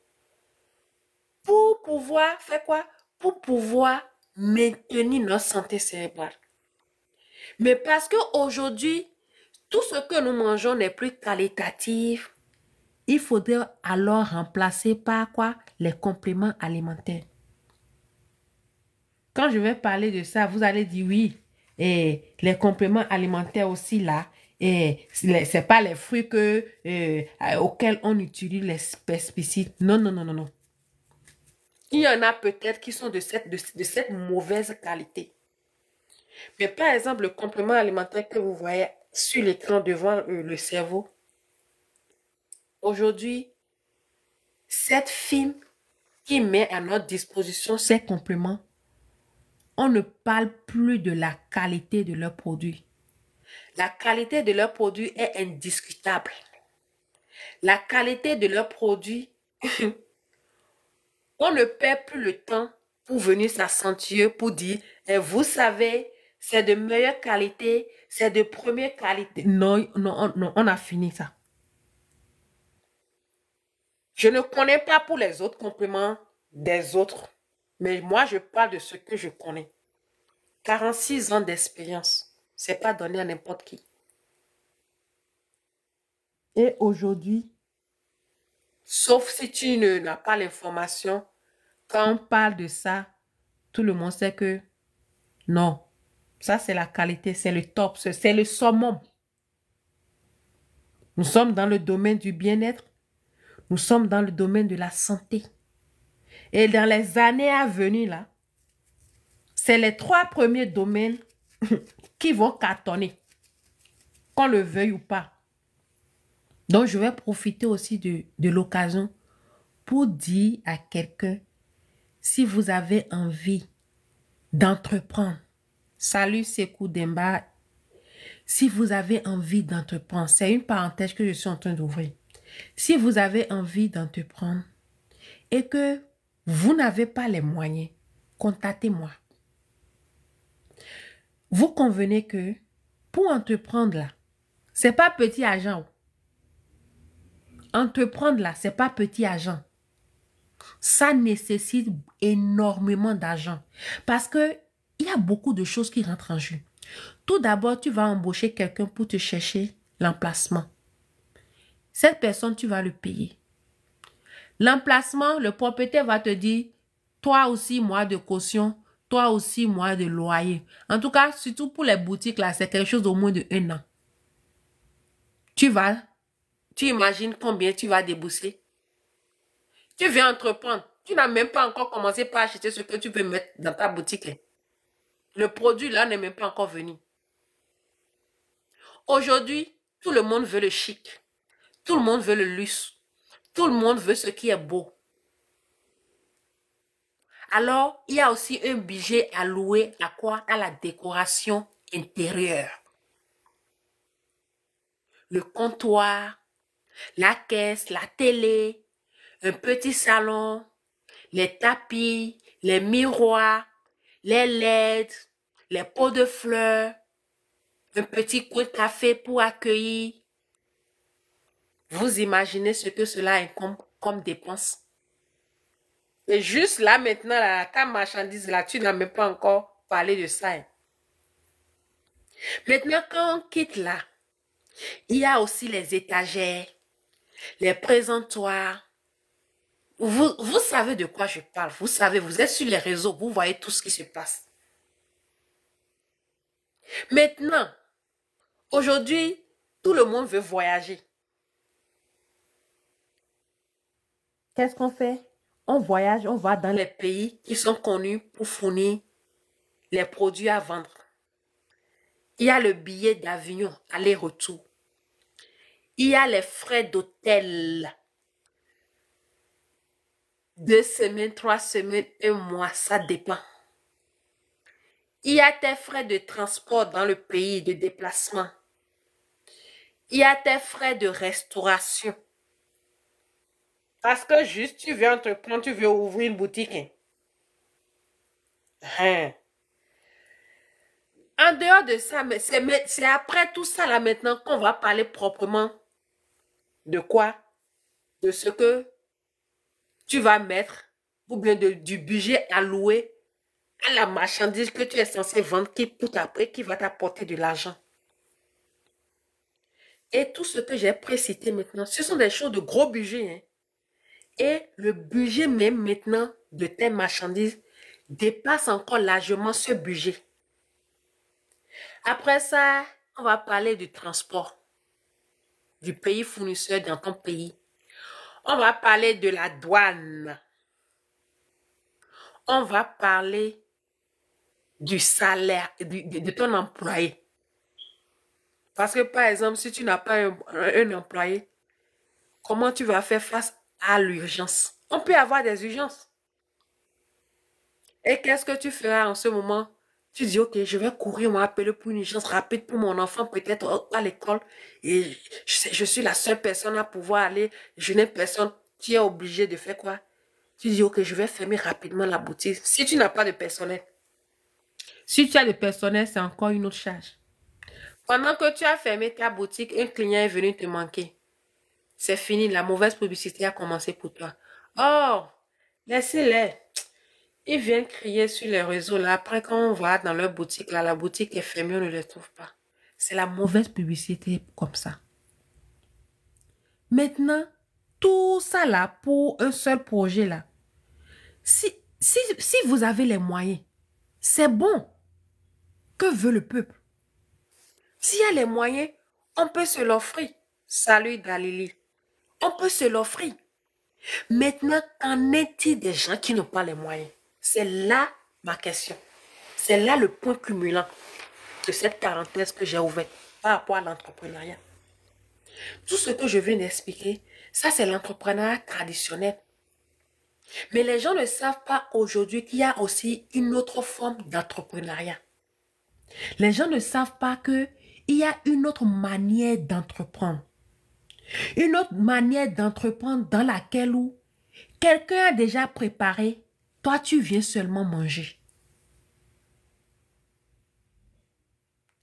pour pouvoir faire quoi? Pour pouvoir maintenir notre santé cérébrale. Mais parce qu'aujourd'hui, tout ce que nous mangeons n'est plus qualitatif, il faudrait alors remplacer par quoi? Les compléments alimentaires. Quand je vais parler de ça, vous allez dire oui. Et les compléments alimentaires aussi là, et c'est pas les fruits auxquels on utilise les pesticides. Non, non, non, non, non. Il y en a peut-être qui sont de cette mauvaise qualité. Mais par exemple, le complément alimentaire que vous voyez sur l'écran devant le cerveau, aujourd'hui, cette firme qui met à notre disposition ces compléments, on ne parle plus de la qualité de leurs produits. La qualité de leurs produits est indiscutable. La qualité de leurs produits, on ne perd plus le temps pour venir s'assentir, pour dire, vous savez, c'est de meilleure qualité, c'est de première qualité. Non, non, non, on a fini ça. Je ne connais pas pour les autres compléments des autres, mais moi, je parle de ce que je connais. 46 ans d'expérience, c'est pas donné à n'importe qui. Et aujourd'hui, sauf si tu n'as pas l'information, quand on parle de ça, tout le monde sait que non, ça c'est la qualité, c'est le top, c'est le summum. Nous sommes dans le domaine du bien-être, nous sommes dans le domaine de la santé. Et dans les années à venir, là, c'est les 3 premiers domaines qui vont cartonner, qu'on le veuille ou pas. Donc, je vais profiter aussi de l'occasion pour dire à quelqu'un, si vous avez envie d'entreprendre, salut Sekou Demba, si vous avez envie d'entreprendre, c'est une parenthèse que je suis en train d'ouvrir. Si vous avez envie d'entreprendre et que vous n'avez pas les moyens, contactez-moi. Vous convenez que pour entreprendre là, c'est pas petit argent. Entreprendre là, c'est pas petit argent. Ça nécessite énormément d'argent parce que il y a beaucoup de choses qui rentrent en jeu. Tout d'abord, tu vas embaucher quelqu'un pour te chercher l'emplacement. Cette personne, tu vas le payer. L'emplacement, le propriétaire va te dire, toi aussi, mois de caution, toi aussi, mois de loyer. En tout cas, surtout pour les boutiques, là, c'est quelque chose d'au moins de 1 an. Tu imagines combien tu vas débourser? Tu viens entreprendre. Tu n'as même pas encore commencé par acheter ce que tu peux mettre dans ta boutique. Le produit, là, n'est même pas encore venu. Aujourd'hui, tout le monde veut le chic. Tout le monde veut le luxe. Tout le monde veut ce qui est beau. Alors, il y a aussi un budget alloué à quoi? À la décoration intérieure. Le comptoir, la caisse, la télé, un petit salon, les tapis, les miroirs, les LED, les pots de fleurs, un petit coin de café pour accueillir. Vous imaginez ce que cela incombe comme dépense? Et juste là, maintenant, ta marchandise, là, tu n'as même pas encore parlé de ça. Maintenant, quand on quitte là, il y a aussi les étagères, les présentoirs. Vous savez de quoi je parle. Vous savez, vous êtes sur les réseaux, vous voyez tout ce qui se passe. Maintenant, aujourd'hui, tout le monde veut voyager. Qu'est-ce qu'on fait? On voyage, on va dans les pays qui sont connus pour fournir les produits à vendre. Il y a le billet d'avion, aller-retour. Il y a les frais d'hôtel. 2 semaines, 3 semaines, 1 mois, ça dépend. Il y a tes frais de transport dans le pays, de déplacement. Il y a tes frais de restauration. Parce que juste, tu veux entreprendre, tu veux ouvrir une boutique. Hein. En dehors de ça, c'est après tout ça là maintenant qu'on va parler proprement de quoi? De ce que tu vas mettre ou bien du budget alloué à la marchandise que tu es censé vendre qui va t'apporter de l'argent. Et tout ce que j'ai précité maintenant, ce sont des choses de gros budget. Hein. Et le budget même maintenant de tes marchandises dépasse encore largement ce budget. Après ça, on va parler du transport, du pays fournisseur dans ton pays. On va parler de la douane. On va parler du salaire de ton employé. Parce que par exemple, si tu n'as pas un employé, comment tu vas faire face à l'urgence? On peut avoir des urgences. Et qu'est-ce que tu feras en ce moment? Tu dis, ok, je vais courir, m'appeler pour une urgence rapide pour mon enfant, peut-être à l'école. Et je suis la seule personne à pouvoir aller. Je n'ai personne. Tu es obligé de faire quoi? Tu dis, ok, je vais fermer rapidement la boutique. Si tu n'as pas de personnel. Si tu as de personnel, c'est encore une autre charge. Pendant que tu as fermé ta boutique, un client est venu te manquer. C'est fini, la mauvaise publicité a commencé pour toi. Oh, laissez-les. Ils viennent crier sur les réseaux là. Après, quand on va dans leur boutique là, la boutique est fermée, on ne les trouve pas. C'est la mauvaise publicité comme ça. Maintenant, tout ça là pour un seul projet là. Si vous avez les moyens, c'est bon. Que veut le peuple? S'il y a les moyens, on peut se l'offrir. Salut Dalili. On peut se l'offrir. Maintenant, qu'en est-il des gens qui n'ont pas les moyens? C'est là ma question. C'est là le point cumulant de cette parenthèse que j'ai ouverte par rapport à l'entrepreneuriat. Tout ce que je viens d'expliquer, ça c'est l'entrepreneuriat traditionnel. Mais les gens ne savent pas aujourd'hui qu'il y a aussi une autre forme d'entrepreneuriat. Les gens ne savent pas qu'il y a une autre manière d'entreprendre. Une autre manière d'entreprendre dans laquelle où quelqu'un a déjà préparé, toi tu viens seulement manger.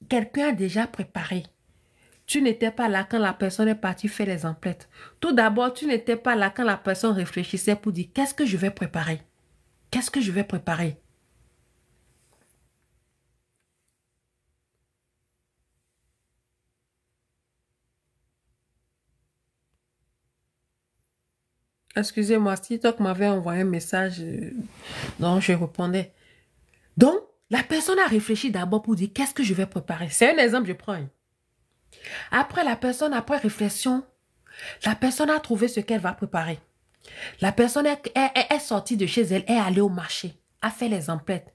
Quelqu'un a déjà préparé. Tu n'étais pas là quand la personne est partie faire les emplettes. Tout d'abord, tu n'étais pas là quand la personne réfléchissait pour dire qu'est-ce que je vais préparer? Qu'est-ce que je vais préparer? Excusez-moi, si TikTok m'avait envoyé un message, non, je répondais. Donc, la personne a réfléchi d'abord pour dire qu'est-ce que je vais préparer. C'est un exemple, je prends. Après, la personne, après réflexion, la personne a trouvé ce qu'elle va préparer. La personne est sortie de chez elle, est allée au marché, a fait les emplettes.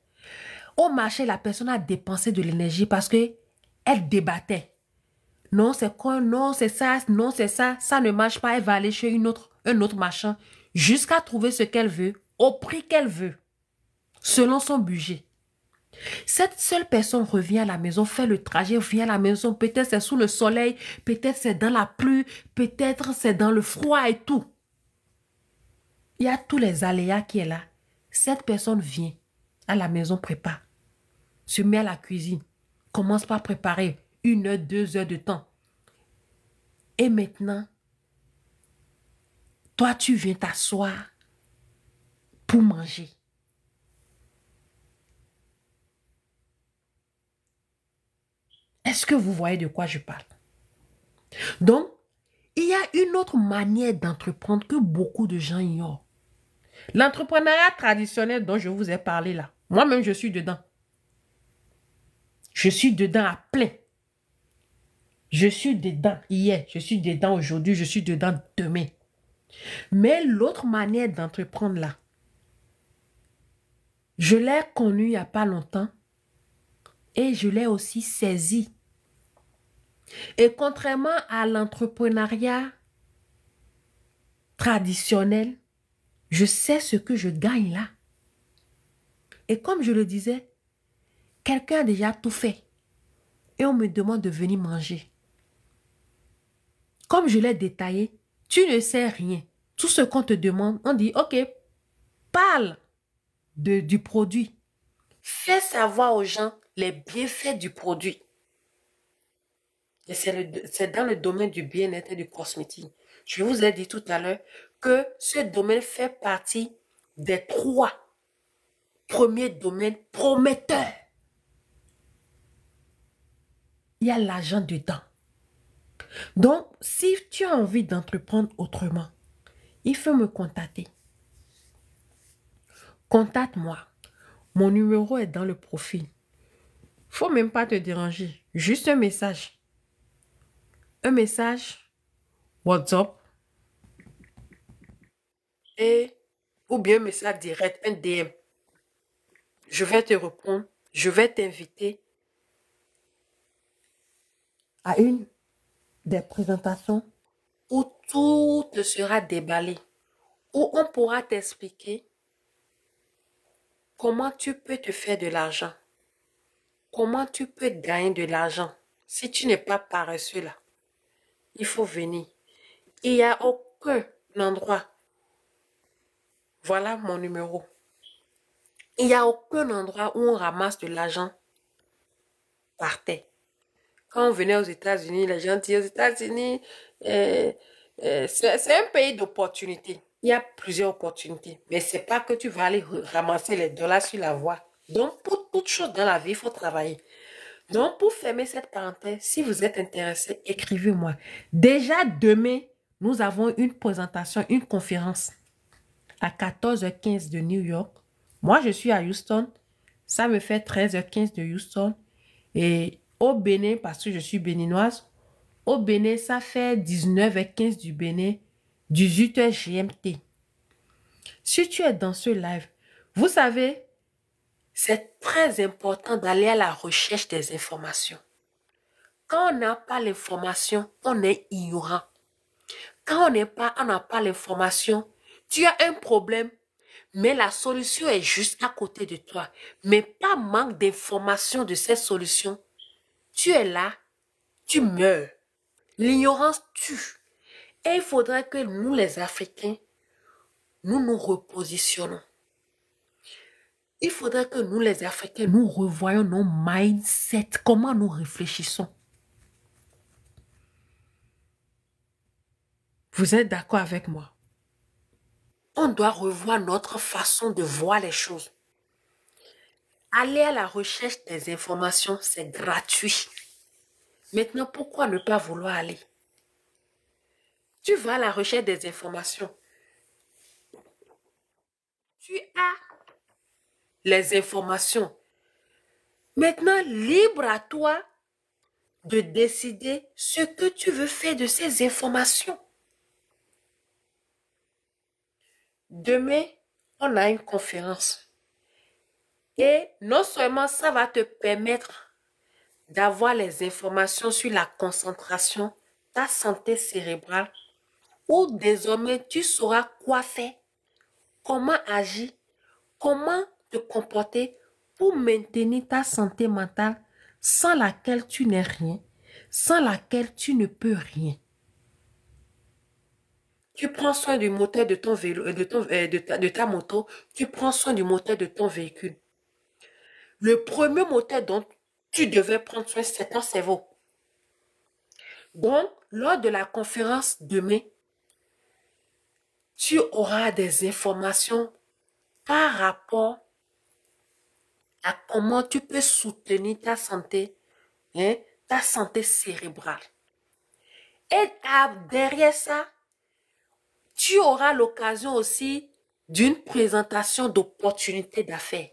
Au marché, la personne a dépensé de l'énergie parce que elle débattait. Non, c'est quoi? Non, c'est ça. Non, c'est ça. Ça ne marche pas. Elle va aller chez un autre marchand jusqu'à trouver ce qu'elle veut, au prix qu'elle veut, selon son budget. Cette seule personne revient à la maison, fait le trajet, revient à la maison. Peut-être c'est sous le soleil, peut-être c'est dans la pluie, peut-être c'est dans le froid et tout. Il y a tous les aléas qui est là. Cette personne vient à la maison, prépare, se met à la cuisine, commence par préparer 1 heure, 2 heures de temps. Et maintenant, toi, tu viens t'asseoir pour manger. Est-ce que vous voyez de quoi je parle? Donc, il y a une autre manière d'entreprendre que beaucoup de gens ignorent. L'entrepreneuriat traditionnel dont je vous ai parlé là, moi-même, je suis dedans. Je suis dedans à plein. Je suis dedans hier, je suis dedans aujourd'hui, je suis dedans demain. Mais l'autre manière d'entreprendre là, je l'ai connue il n'y a pas longtemps et je l'ai aussi saisie. Et contrairement à l'entrepreneuriat traditionnel, je sais ce que je gagne là. Et comme je le disais, quelqu'un a déjà tout fait. Et on me demande de venir manger. Comme je l'ai détaillé, tu ne sais rien. Tout ce qu'on te demande, on dit, ok, parle du produit. Fais savoir aux gens les bienfaits du produit. Et c'est dans le domaine du bien-être et du cosmétique. Je vous ai dit tout à l'heure que ce domaine fait partie des 3 premiers domaines prometteurs. Il y a l'argent dedans. Donc, si tu as envie d'entreprendre autrement, il faut me contacter. Contacte-moi. Mon numéro est dans le profil. Faut même pas te déranger. Juste un message. Un message WhatsApp ou bien un message direct, un DM. Je vais te répondre. Je vais t'inviter à une des présentations où tout te sera déballé. Où on pourra t'expliquer comment tu peux te faire de l'argent. Comment tu peux gagner de l'argent. Si tu n'es pas paresseux là, il faut venir. Il n'y a aucun endroit. Voilà mon numéro. Il n'y a aucun endroit où on ramasse de l'argent par terre. Quand on venait aux États-Unis, les gens disent aux États-Unis, c'est un pays d'opportunités. Il y a plusieurs opportunités. Mais ce n'est pas que tu vas aller ramasser les dollars sur la voie. Donc, pour toute chose dans la vie, il faut travailler. Donc, pour fermer cette parenthèse, si vous êtes intéressé, écrivez-moi. Déjà demain, nous avons une présentation, une conférence à 14h15 de New York. Moi, je suis à Houston. Ça me fait 13h15 de Houston. Et au Bénin, parce que je suis béninoise, au Bénin, ça fait 19h15 du Bénin, 18h GMT. Si tu es dans ce live, vous savez, c'est très important d'aller à la recherche des informations. Quand on n'a pas l'information, on est ignorant. Quand on n'a pas l'information, tu as un problème, mais la solution est juste à côté de toi. Mais pas manque d'information de cette solution. Tu es là, tu meurs. L'ignorance tue. Et il faudrait que nous, les Africains, nous nous repositionnons. Il faudrait que nous, les Africains, nous revoyons nos mindsets, comment nous réfléchissons. Vous êtes d'accord avec moi? On doit revoir notre façon de voir les choses. Aller à la recherche des informations, c'est gratuit. Maintenant, pourquoi ne pas vouloir aller? Tu vas à la recherche des informations. Tu as les informations. Maintenant, libre à toi de décider ce que tu veux faire de ces informations. Demain, on a une conférence. Et non seulement ça va te permettre d'avoir les informations sur la concentration, ta santé cérébrale, où désormais tu sauras quoi faire, comment agir, comment te comporter pour maintenir ta santé mentale sans laquelle tu n'es rien, sans laquelle tu ne peux rien. Tu prends soin du moteur de ton vélo, de ta moto, tu prends soin du moteur de ton véhicule. Le premier moteur dont tu devais prendre soin, c'est ton cerveau. Donc, lors de la conférence demain, tu auras des informations par rapport à comment tu peux soutenir ta santé cérébrale. Et derrière ça, tu auras l'occasion aussi d'une présentation d'opportunités d'affaires.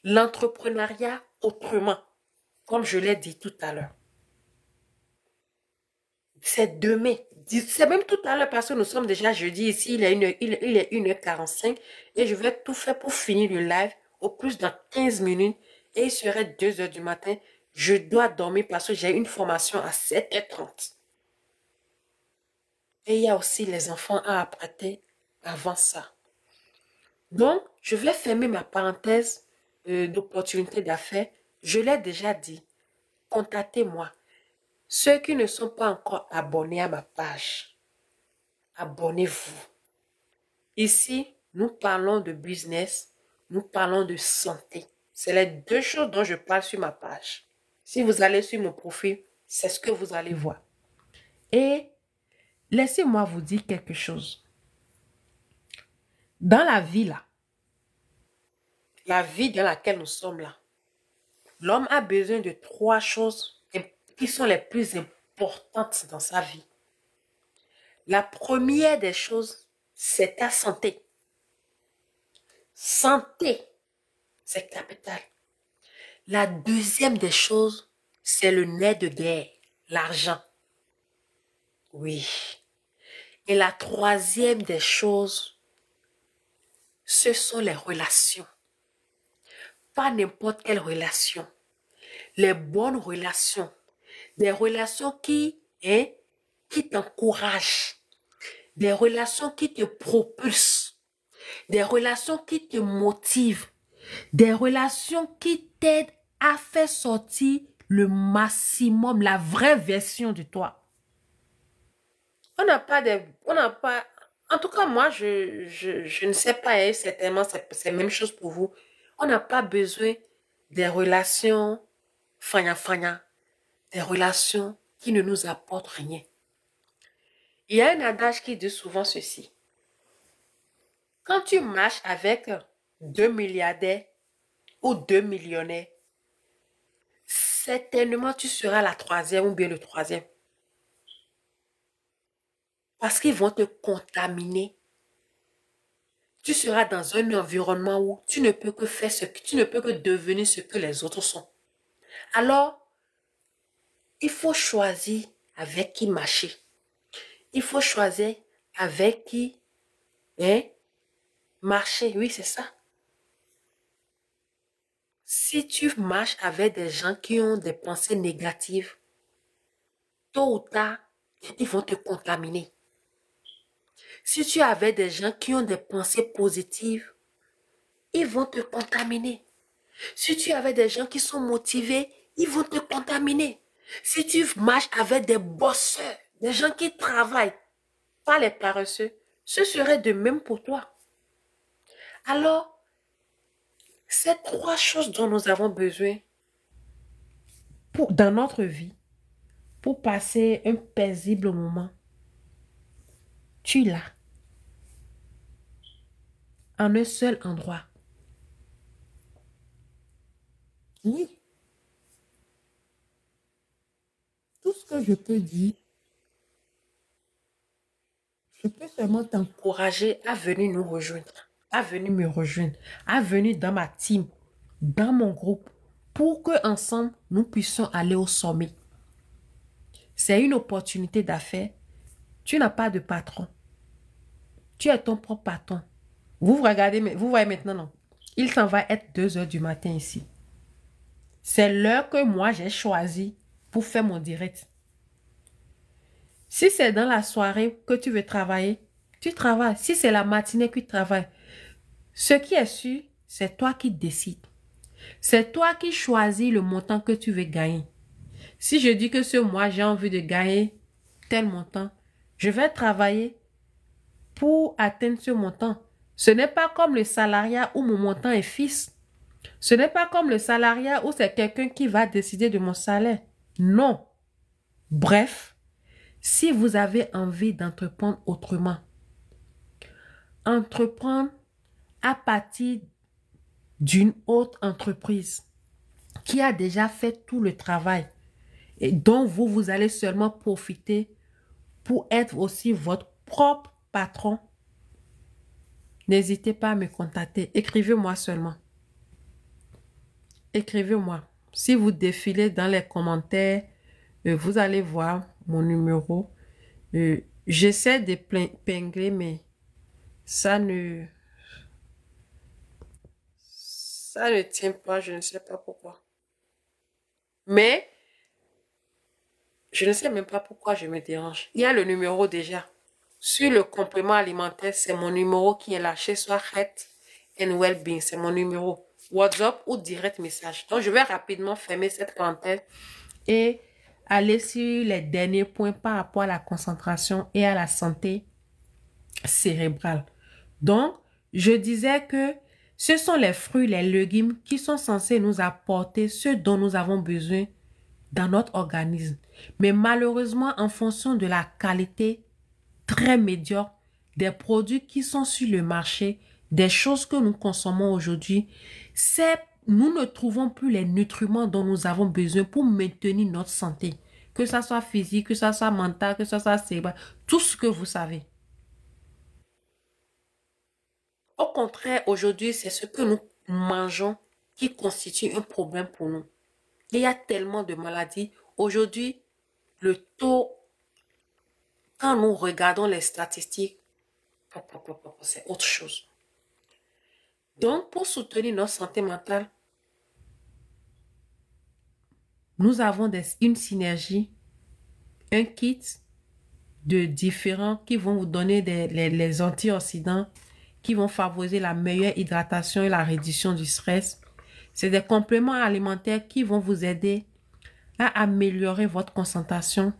L'entrepreneuriat autrement, comme je l'ai dit tout à l'heure. C'est demain, C'est même tout à l'heure parce que nous sommes déjà jeudi ici, il est 1h45 et je vais tout faire pour finir le live au plus dans 15 minutes et il serait 2h du matin. Je dois dormir parce que j'ai une formation à 7h30. Et il y a aussi les enfants à apprêter avant ça. Donc, je vais fermer ma parenthèse d'opportunité d'affaires. Je l'ai déjà dit. Contactez-moi. Ceux qui ne sont pas encore abonnés à ma page, abonnez-vous. Ici, nous parlons de business, nous parlons de santé. C'est les deux choses dont je parle sur ma page. Si vous allez sur mon profil, c'est ce que vous allez voir. Et laissez-moi vous dire quelque chose. Dans la vie là, la vie dans laquelle nous sommes là, l'homme a besoin de 3 choses qui sont les plus importantes dans sa vie. La première des choses, c'est ta santé. Santé, c'est capital. La deuxième des choses, c'est le nerf de guerre, l'argent. Oui. Et la troisième des choses, ce sont les relations. Pas n'importe quelle relation. Les bonnes relations. Des relations qui t'encouragent. Des relations qui te propulsent. Des relations qui te motivent. Des relations qui t'aident à faire sortir le maximum, la vraie version de toi. On n'a pas, en tout cas moi, je ne sais pas, et certainement c'est la même chose pour vous. On n'a pas besoin des relations fagna, des relations qui ne nous apportent rien. Il y a un adage qui dit souvent ceci. Quand tu marches avec 2 milliardaires ou 2 millionnaires, certainement tu seras la troisième ou bien le troisième. Parce qu'ils vont te contaminer. Tu seras dans un environnement où tu ne peux que faire tu ne peux que devenir ce que les autres sont. Alors, il faut choisir avec qui marcher. Il faut choisir avec qui marcher. Oui, c'est ça. Si tu marches avec des gens qui ont des pensées négatives, tôt ou tard, ils vont te contaminer. Si tu avais des gens qui ont des pensées positives, ils vont te contaminer. Si tu avais des gens qui sont motivés, ils vont te contaminer. Si tu marches avec des bosseurs, des gens qui travaillent, pas les paresseux, ce serait de même pour toi. Alors, ces 3 choses dont nous avons besoin dans notre vie, pour passer un paisible moment, tu l'as. En un seul endroit. Oui. Tout ce que je peux dire, je peux seulement t'encourager à venir nous rejoindre, à venir me rejoindre, à venir dans ma team, dans mon groupe, pour que ensemble nous puissions aller au sommet. C'est une opportunité d'affaires. Tu n'as pas de patron. Tu es ton propre patron. Vous regardez, vous voyez maintenant, non? Il s'en va être 2h du matin ici. C'est l'heure que moi j'ai choisi pour faire mon direct. Si c'est dans la soirée que tu veux travailler, tu travailles. Si c'est la matinée que tu travailles, ce qui est sûr, c'est toi qui décides. C'est toi qui choisis le montant que tu veux gagner. Si je dis que ce mois, j'ai envie de gagner tel montant, je vais travailler pour atteindre ce montant. Ce n'est pas comme le salariat où mon montant est fixe. Ce n'est pas comme le salariat où c'est quelqu'un qui va décider de mon salaire. Non. Bref, si vous avez envie d'entreprendre autrement, entreprendre à partir d'une autre entreprise qui a déjà fait tout le travail et dont vous allez seulement profiter pour être aussi votre propre patron, n'hésitez pas à me contacter. Écrivez-moi seulement. Écrivez-moi. Si vous défilez dans les commentaires, vous allez voir mon numéro. J'essaie de pingler, mais ça ne, ça ne tient pas, je ne sais pas pourquoi. Mais, je ne sais même pas pourquoi je me dérange. Il y a le numéro déjà. Sur le complément alimentaire, c'est mon numéro qui est lâché, soit Health and Wellbeing, c'est mon numéro. WhatsApp ou direct message. Donc, je vais rapidement fermer cette parenthèse et aller sur les derniers points par rapport à la concentration et à la santé cérébrale. Donc, je disais que ce sont les fruits, les légumes qui sont censés nous apporter ce dont nous avons besoin dans notre organisme. Mais malheureusement, en fonction de la qualité très médiocre des produits qui sont sur le marché, des choses que nous consommons aujourd'hui, nous ne trouvons plus les nutriments dont nous avons besoin pour maintenir notre santé. Que ça soit physique, que ça soit mental, que ça soit cérébral, tout ce que vous savez. Au contraire, aujourd'hui, c'est ce que nous mangeons qui constitue un problème pour nous. Il y a tellement de maladies. Aujourd'hui, le taux, quand nous regardons les statistiques, c'est autre chose. Donc, pour soutenir notre santé mentale, nous avons une synergie, un kit de différents qui vont vous donner les antioxydants qui vont favoriser la meilleure hydratation et la réduction du stress. C'est des compléments alimentaires qui vont vous aider à améliorer votre concentration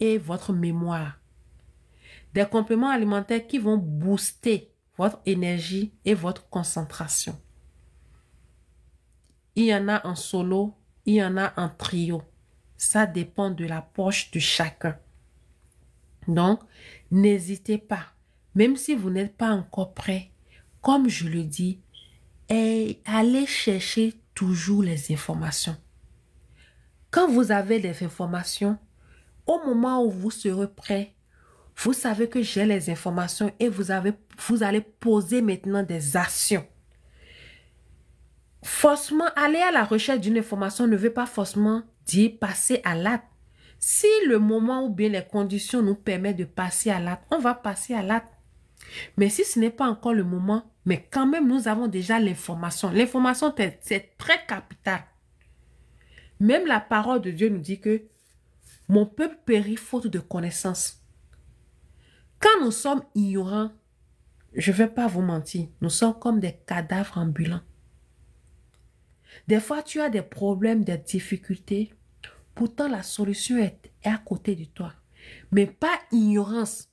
et votre mémoire. Des compléments alimentaires qui vont booster votre énergie et votre concentration. Il y en a en solo, il y en a en trio. Ça dépend de la poche de chacun. Donc, n'hésitez pas, même si vous n'êtes pas encore prêt, comme je le dis, allez chercher toujours les informations. Quand vous avez des informations, au moment où vous serez prêt, vous savez que j'ai les informations et vous allez poser maintenant des actions. Forcément, aller à la recherche d'une information ne veut pas forcément dire passer à l'acte. Si le moment ou bien les conditions nous permettent de passer à l'acte, on va passer à l'acte. Mais si ce n'est pas encore le moment, mais quand même nous avons déjà l'information. L'information, c'est très capital. Même la parole de Dieu nous dit que mon peuple périt faute de connaissance. Quand nous sommes ignorants, je ne vais pas vous mentir, nous sommes comme des cadavres ambulants. Des fois, tu as des problèmes, des difficultés. Pourtant, la solution est à côté de toi. Mais pas ignorance.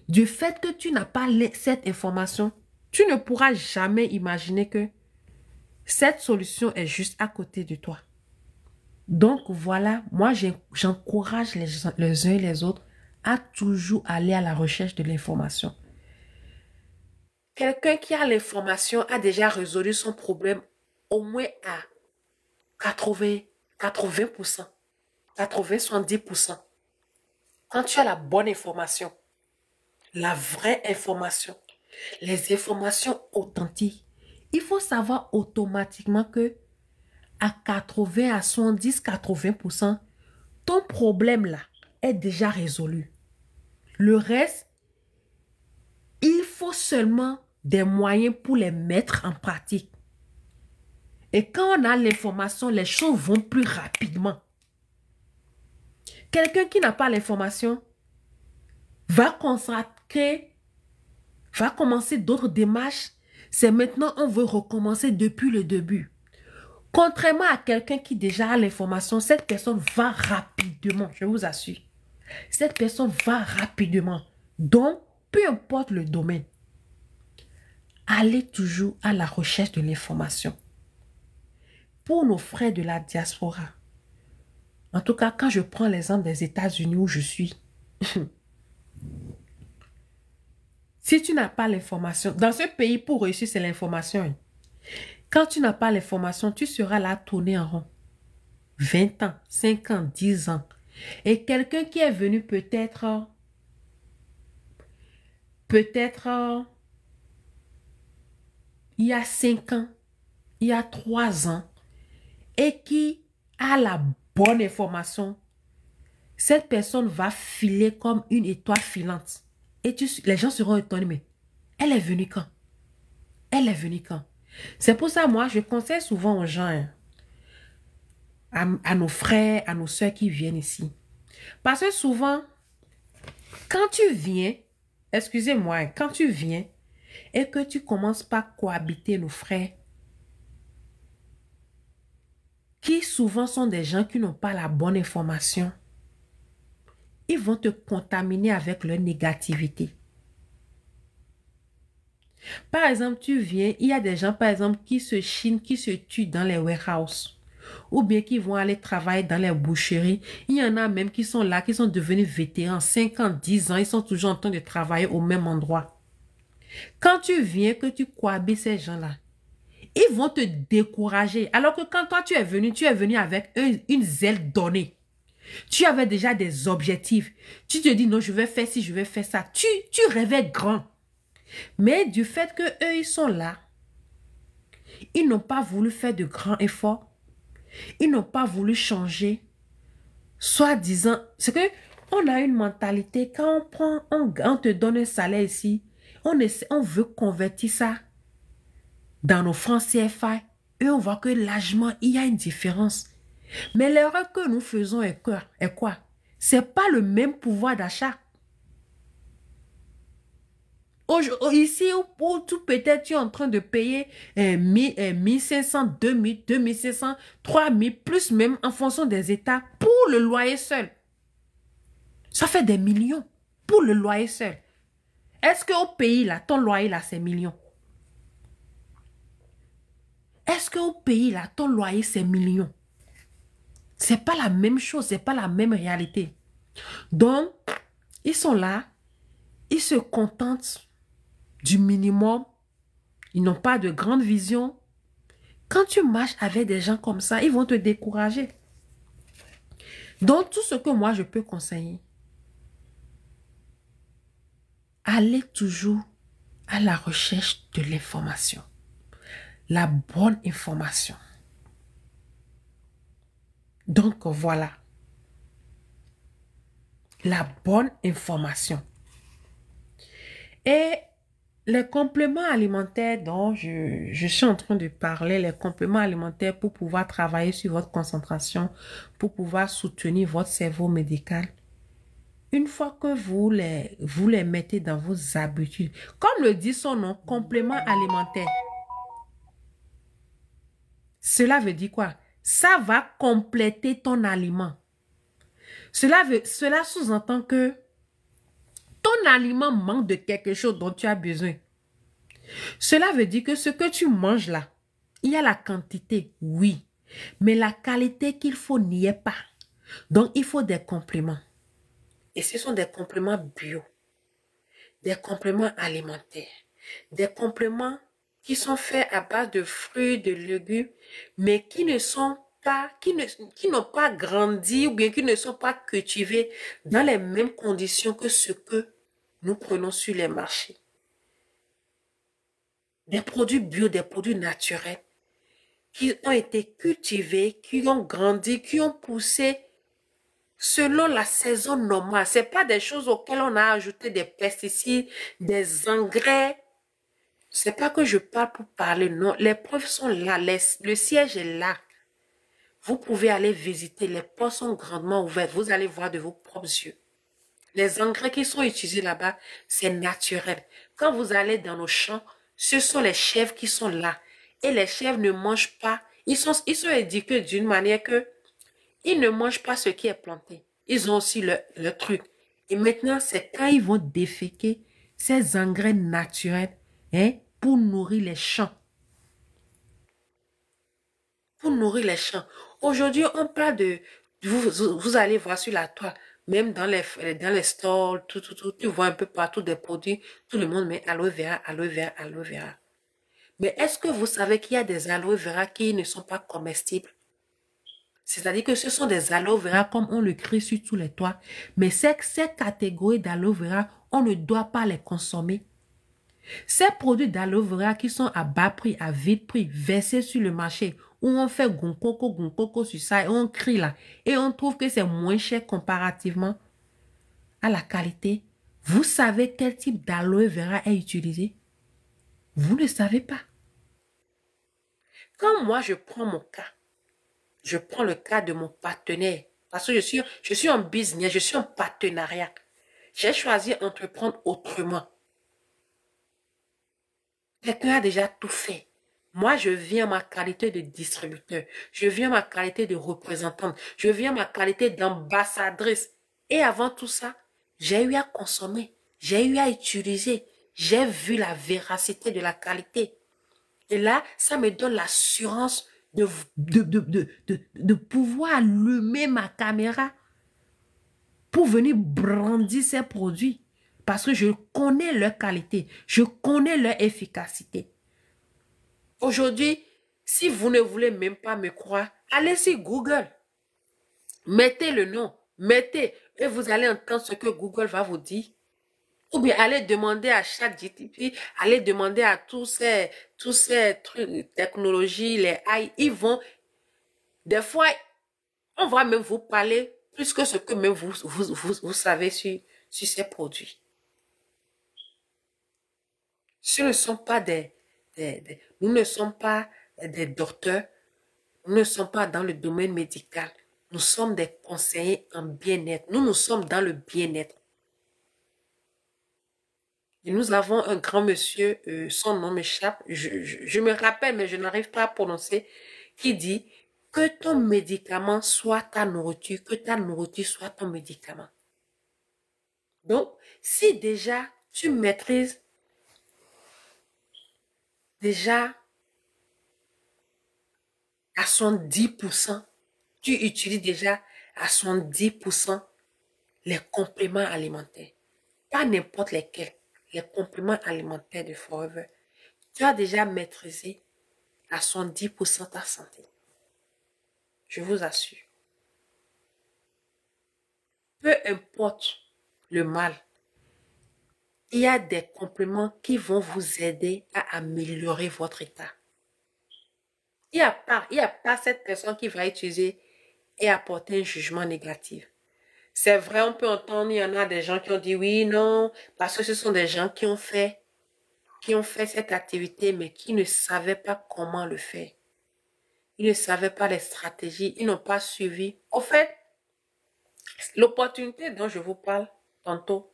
Du fait que tu n'as pas cette information, tu ne pourras jamais imaginer que cette solution est juste à côté de toi. Donc voilà, moi j'encourage les uns et les autres à toujours aller à la recherche de l'information. Quelqu'un qui a l'information a déjà résolu son problème au moins à 80%, 70%. Quand tu as la bonne information, la vraie information, les informations authentiques, il faut savoir automatiquement que à 80, à 70, 80%, ton problème là est déjà résolu. Le reste, il faut seulement des moyens pour les mettre en pratique. Et quand on a l'information, les choses vont plus rapidement. Quelqu'un qui n'a pas l'information va commencer d'autres démarches. C'est maintenant, on veut recommencer depuis le début. Contrairement à quelqu'un qui déjà a l'information, cette personne va rapidement, je vous assure. Cette personne va rapidement. Donc, peu importe le domaine, allez toujours à la recherche de l'information. Pour nos frères de la diaspora, en tout cas, quand je prends l'exemple des États-Unis où je suis, si tu n'as pas l'information, dans ce pays, pour réussir, c'est l'information. Quand tu n'as pas l'information, tu seras là tourner en rond. 20 ans, 5 ans, 10 ans. Et quelqu'un qui est venu peut-être il y a 5 ans, il y a 3 ans, et qui a la bonne information, cette personne va filer comme une étoile filante. Et les gens seront étonnés, mais elle est venue quand? Elle est venue quand? C'est pour ça, moi, je conseille souvent aux gens, hein, à nos frères, à nos soeurs qui viennent ici. Parce que souvent, quand tu viens, excusez-moi, hein, quand tu viens et que tu commences par cohabiter nos frères, qui souvent sont des gens qui n'ont pas la bonne information, ils vont te contaminer avec leur négativité. Par exemple, tu viens, il y a des gens, par exemple, qui se chinent, qui se tuent dans les warehouses. Ou bien qui vont aller travailler dans les boucheries. Il y en a même qui sont là, qui sont devenus vétérans, 5 ans, 10 ans, ils sont toujours en train de travailler au même endroit. Quand tu viens, que tu cohabites ces gens-là, ils vont te décourager. Alors que quand toi tu es venu avec une zèle donnée. Tu avais déjà des objectifs. Tu te dis non, je vais faire ci, je vais faire ça. Tu rêvais grand. Mais du fait que eux ils sont là, ils n'ont pas voulu faire de grands efforts. Ils n'ont pas voulu changer. Soi-disant, c'est que on a une mentalité, quand on te donne un salaire ici, on veut convertir ça dans nos francs CFA. Et on voit que largement, il y a une différence. Mais l'erreur que nous faisons est quoi? C'est pas le même pouvoir d'achat. Ici, où tout peut-être tu es en train de payer 1500, 2000, 2500, 3000, plus même en fonction des États pour le loyer seul. Ça fait des millions pour le loyer seul. Est-ce qu'au pays, là, ton loyer, là, c'est millions? Est-ce qu'au pays, là, ton loyer, c'est millions? C'est pas la même chose, c'est pas la même réalité. Donc, ils sont là, ils se contentent du minimum, ils n'ont pas de grande vision. Quand tu marches avec des gens comme ça, ils vont te décourager. Donc, tout ce que moi, je peux conseiller, allez toujours à la recherche de l'information. La bonne information. Donc, voilà. La bonne information. Et les compléments alimentaires dont je suis en train de parler, les compléments alimentaires pour pouvoir travailler sur votre concentration, pour pouvoir soutenir votre cerveau médical. Une fois que vous les mettez dans vos habitudes, comme le dit son nom, complément alimentaire. Cela veut dire quoi? Ça va compléter ton aliment. Cela sous-entend que ton aliment manque de quelque chose dont tu as besoin. Cela veut dire que ce que tu manges là, il y a la quantité, oui. Mais la qualité qu'il faut n'y est pas. Donc, il faut des compléments. Et ce sont des compléments bio. Des compléments alimentaires. Des compléments qui sont faits à base de fruits, de légumes, mais qui ne sont pas, qui n'ont pas grandi ou bien qui ne sont pas cultivés dans les mêmes conditions que ce que nous prenons sur les marchés. Des produits bio, des produits naturels qui ont été cultivés, qui ont grandi, qui ont poussé selon la saison normale. Ce n'est pas des choses auxquelles on a ajouté des pesticides, des engrais. Ce n'est pas que je parle pour parler, non. Les preuves sont là, le siège est là. Vous pouvez aller visiter, les portes sont grandement ouvertes. Vous allez voir de vos propres yeux. Les engrais qui sont utilisés là-bas, c'est naturel. Quand vous allez dans nos champs, ce sont les chèvres qui sont là. Et les chèvres ne mangent pas. Ils sont éduqués d'une manière que ils ne mangent pas ce qui est planté. Ils ont aussi le truc. Et maintenant, c'est quand ils vont déféquer ces engrais naturels, hein, pour nourrir les champs. Pour nourrir les champs. Aujourd'hui, on parle de... Vous allez voir sur la toile, même dans les stores, tout, tu vois un peu partout des produits. Tout le monde met aloe vera, aloe vera, aloe vera. Mais est-ce que vous savez qu'il y a des aloe vera qui ne sont pas comestibles? C'est-à-dire que ce sont des aloe vera comme on le crie sur tous les toits. Mais ces catégories d'aloe vera, on ne doit pas les consommer. Ces produits d'aloe vera qui sont à bas prix, à vide prix, versés sur le marché, où on fait gonkoko sur ça et on crie là. Et on trouve que c'est moins cher comparativement à la qualité. Vous savez quel type d'aloe vera est utilisé? Vous ne savez pas. Quand moi, je prends mon cas, je prends le cas de mon partenaire, parce que je suis en business, je suis en partenariat. J'ai choisi d'entreprendre autrement. Quelqu'un a déjà tout fait. Moi, je viens en ma qualité de distributeur. Je viens en ma qualité de représentante. Je viens en ma qualité d'ambassadrice. Et avant tout ça, j'ai eu à consommer. J'ai eu à utiliser. J'ai vu la véracité de la qualité. Et là, ça me donne l'assurance de pouvoir allumer ma caméra pour venir brandir ces produits. Parce que je connais leur qualité. Je connais leur efficacité. Aujourd'hui, si vous ne voulez même pas me croire, allez sur Google. Mettez le nom. Mettez. Et vous allez entendre ce que Google va vous dire. Ou bien allez demander à ChatGPT, allez demander à tous ces trucs, technologies, les AI, ils vont, des fois, on va même vous parler plus que ce que même vous savez sur ces produits. Ce ne sont pas nous ne sommes pas des docteurs, nous ne sommes pas dans le domaine médical, nous sommes des conseillers en bien-être, nous sommes dans le bien-être. Et nous avons un grand monsieur, son nom m'échappe, je me rappelle, mais je n'arrive pas à prononcer, qui dit que ton médicament soit ta nourriture, que ta nourriture soit ton médicament. Donc, si déjà tu maîtrises déjà à 110%, tu utilises déjà à 110% les compléments alimentaires, pas n'importe lesquels, les compléments alimentaires de Forever. Tu as déjà maîtrisé à 110% ta santé. Je vous assure. Peu importe le mal, il y a des compléments qui vont vous aider à améliorer votre état. Il n'y a pas cette personne qui va utiliser et apporter un jugement négatif. C'est vrai, on peut entendre, il y en a des gens qui ont dit oui, non, parce que ce sont des gens qui ont fait cette activité, mais qui ne savaient pas comment le faire. Ils ne savaient pas les stratégies, ils n'ont pas suivi. Au fait, l'opportunité dont je vous parle tantôt,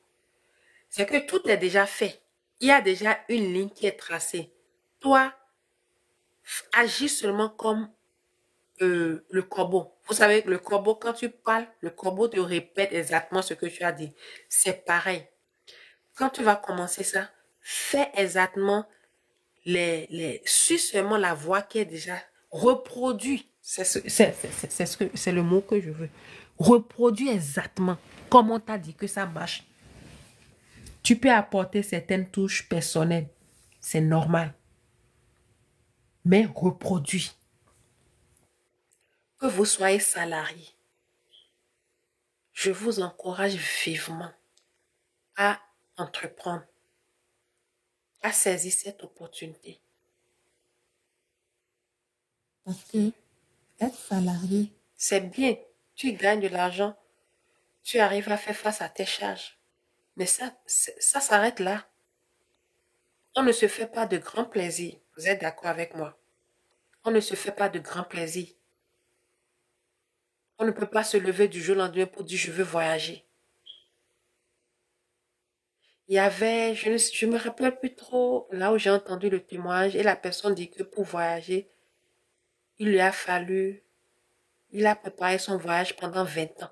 c'est que tout est déjà fait. Il y a déjà une ligne qui est tracée. Toi, agis seulement comme le corbeau. Vous savez, le corbeau, quand tu parles, le corbeau te répète exactement ce que tu as dit. C'est pareil. Quand tu vas commencer ça, fais exactement suis seulement la voix qui est déjà reproduit. C'est le mot que je veux. Reproduis exactement comme on t'a dit que ça marche. Tu peux apporter certaines touches personnelles. C'est normal. Mais reproduis. Que vous soyez salarié, je vous encourage vivement à entreprendre, à saisir cette opportunité. Parce que être salarié, c'est bien. Tu gagnes de l'argent, tu arrives à faire face à tes charges. Mais ça s'arrête là. On ne se fait pas de grand plaisir. Vous êtes d'accord avec moi? On ne se fait pas de grand plaisir. On ne peut pas se lever du jour au lendemain pour dire je veux voyager. Il y avait, je me rappelle plus trop, là où j'ai entendu le témoignage, et la personne dit que pour voyager, il a préparé son voyage pendant 20 ans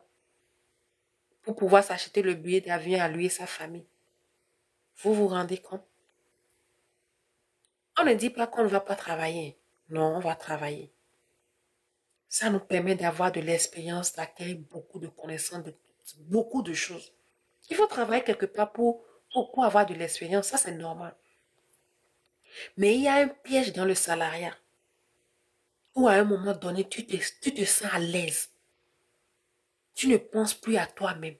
pour pouvoir s'acheter le billet d'avion à lui et sa famille. Vous vous rendez compte? On ne dit pas qu'on ne va pas travailler. Non, on va travailler. Ça nous permet d'avoir de l'expérience, d'acquérir beaucoup de connaissances, de beaucoup de choses. Il faut travailler quelque part pour avoir de l'expérience, ça c'est normal. Mais il y a un piège dans le salariat où à un moment donné, tu te sens à l'aise. Tu ne penses plus à toi-même.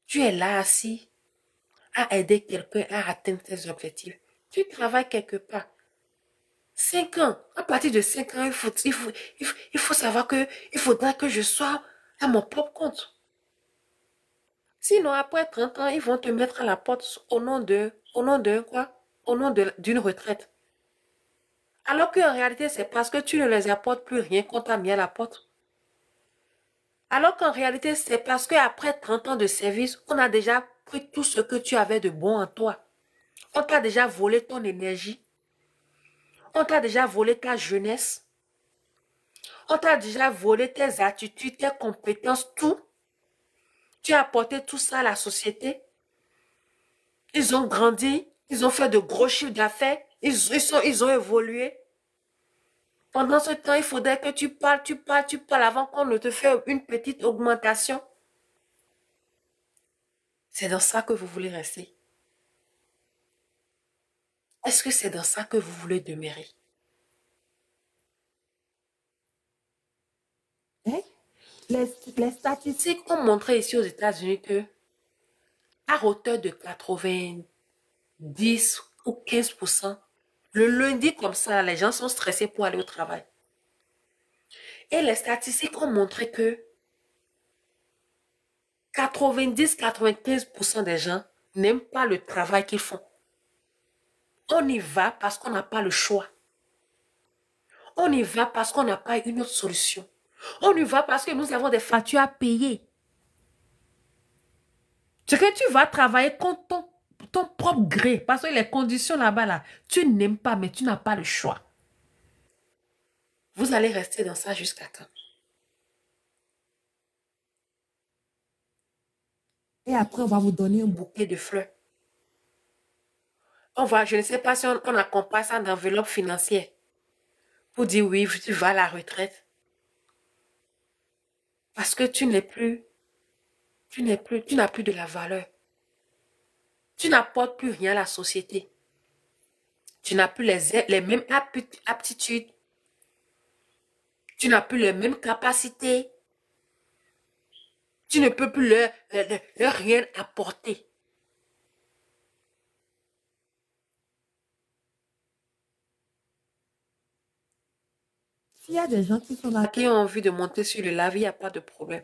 Tu es là assis à aider quelqu'un à atteindre ses objectifs. Tu travailles quelque part. 5 ans. À partir de 5 ans, il faut savoir que il faudra que je sois à mon propre compte. Sinon, après 30 ans, ils vont te mettre à la porte au nom de quoi? Au nom d'une retraite. Alors qu'en réalité, c'est parce que tu ne les apportes plus rien qu'on t'a mis à la porte. Alors qu'en réalité, c'est parce qu'après 30 ans de service, on a déjà pris tout ce que tu avais de bon en toi. On t'a déjà volé ton énergie. On t'a déjà volé ta jeunesse. On t'a déjà volé tes attitudes, tes compétences, tout. Tu as apporté tout ça à la société. Ils ont grandi. Ils ont fait de gros chiffres d'affaires. Ils ont évolué. Pendant ce temps, il faudrait que tu parles avant qu'on ne te fasse une petite augmentation. C'est dans ça que vous voulez rester. Est-ce que c'est dans ça que vous voulez demeurer? Hein? Les statistiques ont montré ici aux États-Unis que à hauteur de 90 ou 15%, le lundi comme ça, les gens sont stressés pour aller au travail. Et les statistiques ont montré que 90-95% des gens n'aiment pas le travail qu'ils font. On y va parce qu'on n'a pas le choix. On y va parce qu'on n'a pas une autre solution. On y va parce que nous avons des factures à payer. C'est que tu vas travailler contre ton propre gré. Parce que les conditions là-bas, là, tu n'aimes pas, mais tu n'as pas le choix. Vous allez rester dans ça jusqu'à quand? Et après, on va vous donner un bouquet de fleurs. Je ne sais pas si on accompagne ça d'enveloppe financière. Pour dire oui, tu vas à la retraite. Parce que tu n'as plus de la valeur. Tu n'apportes plus rien à la société. Tu n'as plus les mêmes aptitudes. Tu n'as plus les mêmes capacités. Tu ne peux plus leur rien apporter. S'il y a des gens qui sont là, qui ont envie de monter sur le lave, il n'y a pas de problème.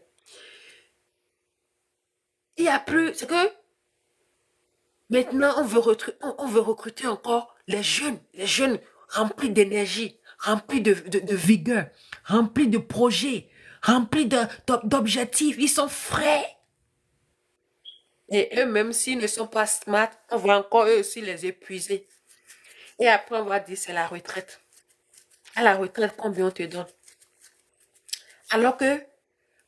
Il n'y a plus, c'est que maintenant on veut recruter encore les jeunes remplis d'énergie, remplis de vigueur, remplis de projets, remplis d'objectifs. Ils sont frais. Et eux, même s'ils ne sont pas smart, on va encore eux aussi les épuiser. Et après, on va dire c'est la retraite. À la retraite, combien on te donne? Alors que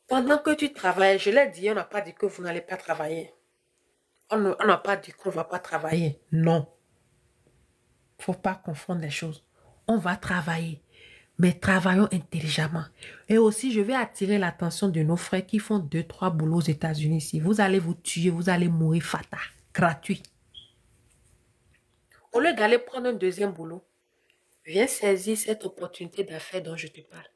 pendant que tu travailles, je l'ai dit, on n'a pas dit que vous n'allez pas travailler. On n'a pas dit qu'on ne va pas travailler. Non. Il ne faut pas confondre les choses. On va travailler. Mais travaillons intelligemment. Et aussi, je vais attirer l'attention de nos frères qui font 2-3 boulots aux États-Unis ici. Vous allez vous tuer, vous allez mourir fata. Gratuit. Au lieu d'aller prendre un deuxième boulot, viens saisir cette opportunité d'affaires dont je te parle.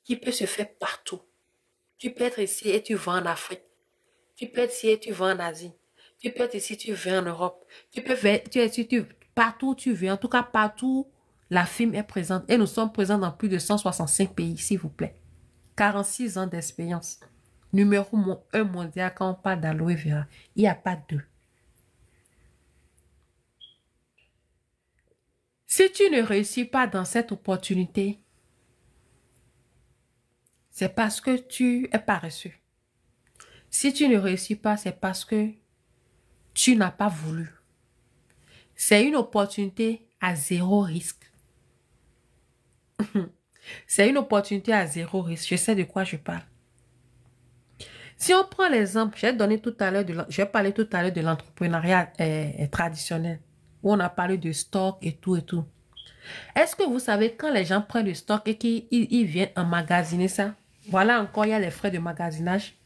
Qui peut se faire partout. Tu peux être ici et tu vas en Afrique. Tu peux être ici et tu vas en Asie. Tu peux être ici, tu vas en Europe. Partout où tu veux. En tout cas, partout, la firme est présente. Et nous sommes présents dans plus de 165 pays, s'il vous plaît. 46 ans d'expérience. Numéro 1 mondial quand on parle d'aloe vera. Il n'y a pas deux. Si tu ne réussis pas dans cette opportunité, c'est parce que tu es paresseux. Si tu ne réussis pas, c'est parce que tu n'as pas voulu. C'est une opportunité à zéro risque. C'est une opportunité à zéro risque. Je sais de quoi je parle. Si on prend l'exemple, j'ai parlé tout à l'heure de l'entrepreneuriat traditionnel, où on a parlé de stock et tout et tout. Est-ce que vous savez quand les gens prennent le stock et qu'ils viennent emmagasiner ça? Voilà encore, il y a les frais de magasinage.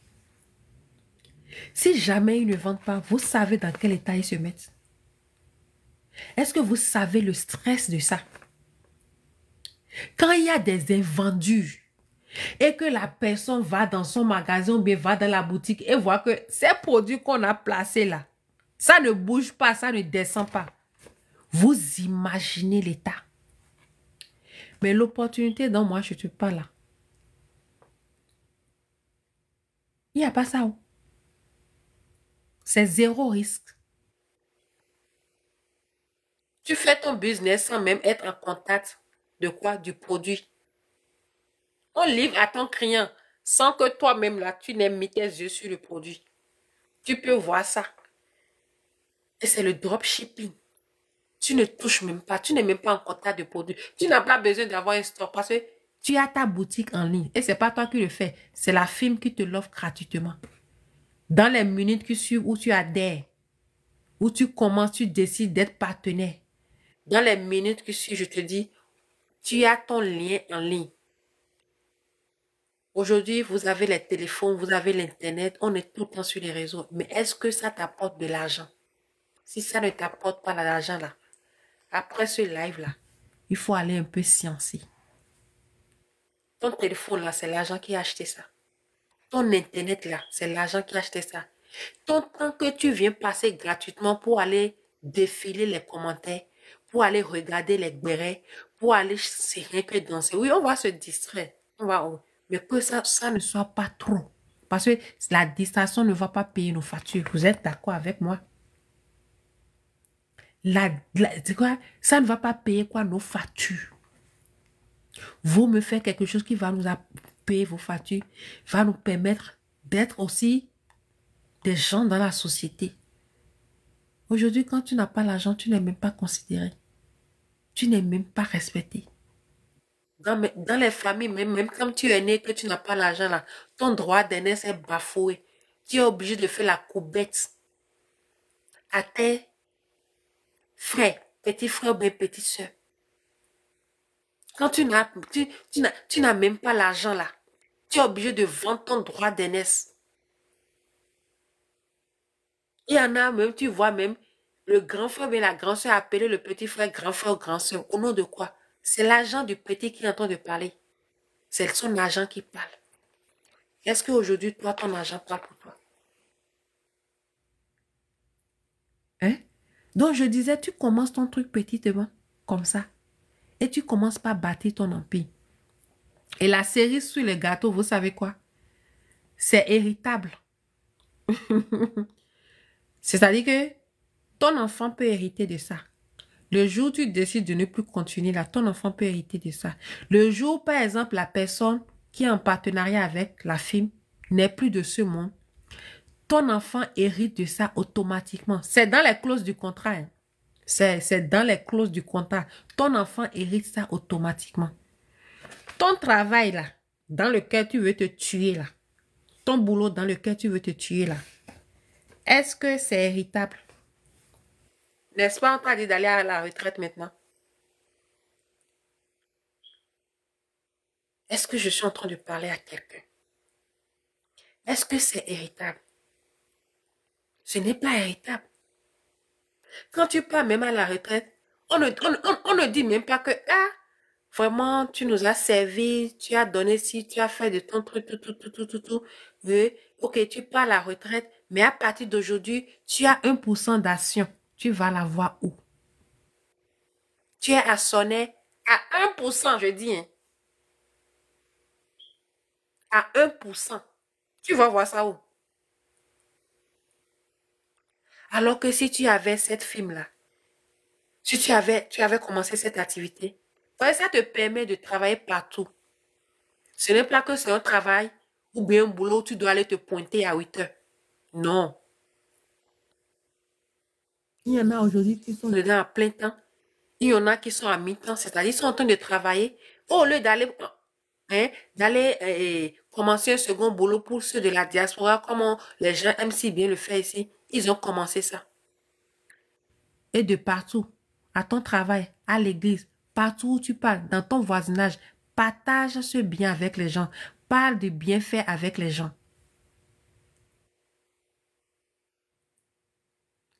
Si jamais ils ne vendent pas, vous savez dans quel état ils se mettent? Est-ce que vous savez le stress de ça? Quand il y a des invendus et que la personne va dans son magasin ou bien va dans la boutique et voit que ces produits qu'on a placés là, ça ne bouge pas, ça ne descend pas. Vous imaginez l'état. Mais l'opportunité dont moi je te parle là, il n'y a pas ça. C'est zéro risque. Tu fais ton business sans même être en contact de quoi? Du produit. On livre à ton client sans que toi-même là, tu n'aies mis tes yeux sur le produit. Tu peux voir ça. Et c'est le dropshipping. Tu ne touches même pas. Tu n'es même pas en contact de produit. Tu n'as pas besoin d'avoir un store parce que tu as ta boutique en ligne. Et ce n'est pas toi qui le fais. C'est la firme qui te l'offre gratuitement. Dans les minutes qui suivent où tu adhères, où tu commences, tu décides d'être partenaire. Dans les minutes qui suivent, je te dis, tu as ton lien en ligne. Aujourd'hui, vous avez les téléphones, vous avez l'Internet, on est tout le temps sur les réseaux. Mais est-ce que ça t'apporte de l'argent? Si ça ne t'apporte pas de l'argent là, après ce live là, il faut aller un peu sciencer. Ton téléphone là, c'est l'argent qui a acheté ça. Ton Internet là, c'est l'argent qui a acheté ça. Ton temps que tu viens passer gratuitement pour aller défiler les commentaires, pour aller regarder les bérets, pour aller c'est rien que danser. Oui, on va se distraire. Mais que ça ne soit pas trop. Parce que la distraction ne va pas payer nos factures. Vous êtes d'accord avec moi? C'est quoi? Ça ne va pas payer quoi nos factures. Vous me faites quelque chose qui va nous payer vos factures, va nous permettre d'être aussi des gens dans la société. Aujourd'hui, quand tu n'as pas l'argent, tu n'es même pas considéré. Tu n'es même pas respecté. Dans les familles, même quand tu es né, que tu n'as pas l'argent, là, ton droit d'aînesse est bafoué. Tu es obligé de faire la coubette à tes frères, petits frères ou bien petites soeurs. Quand tu n'as même pas l'argent, là, tu es obligé de vendre ton droit d'aînesse. Il y en a même, tu vois même, le grand frère et la grande soeur appeler le petit frère grand frère ou grand soeur. Au nom de quoi? C'est l'argent du petit qui est en train de parler. C'est son argent qui parle. Est-ce qu'aujourd'hui, toi, ton argent parle pour toi? Hein? Donc, je disais, tu commences ton truc petitement, comme ça. Et tu commences par bâtir ton empire. Et la série sur les gâteaux, vous savez quoi? C'est héritable. C'est-à-dire que ton enfant peut hériter de ça. Le jour où tu décides de ne plus continuer là, ton enfant peut hériter de ça. Le jour où, par exemple, la personne qui est en partenariat avec la firme n'est plus de ce monde, ton enfant hérite de ça automatiquement. C'est dans les clauses du contrat. Hein. C'est dans les clauses du contrat. Ton enfant hérite ça automatiquement. Ton travail là, dans lequel tu veux te tuer là, ton boulot dans lequel tu veux te tuer là, est-ce que c'est héritable? N'est-ce pas, on t'a dit d'aller à la retraite maintenant? Est-ce que je suis en train de parler à quelqu'un? Est-ce que c'est héritable? Ce n'est pas héritable. Quand tu pars même à la retraite, on ne dit même pas que, ah, vraiment, tu nous as servi, tu as donné ci, tu as fait de ton truc, tout. Oui, ok, tu pars à la retraite, mais à partir d'aujourd'hui, tu as 1% d'action. Tu vas l'avoir où? Tu es assoné à 1%, je dis. Hein. À 1%. Tu vas voir ça où? Alors que si tu avais cette film-là, si tu avais commencé cette activité, ça te permet de travailler partout. Ce n'est pas que c'est un travail ou bien un boulot où tu dois aller te pointer à 8 heures. Non. Il y en a aujourd'hui qui sont dedans à plein temps. Il y en a qui sont à mi-temps, c'est-à-dire qu'ils sont en train de travailler. Au lieu d'aller commencer un second boulot pour ceux de la diaspora, comme les gens aiment si bien le faire ici, ils ont commencé ça. Et de partout, à ton travail, à l'église, partout où tu parles, dans ton voisinage, partage ce bien avec les gens. Parle de bienfaits avec les gens.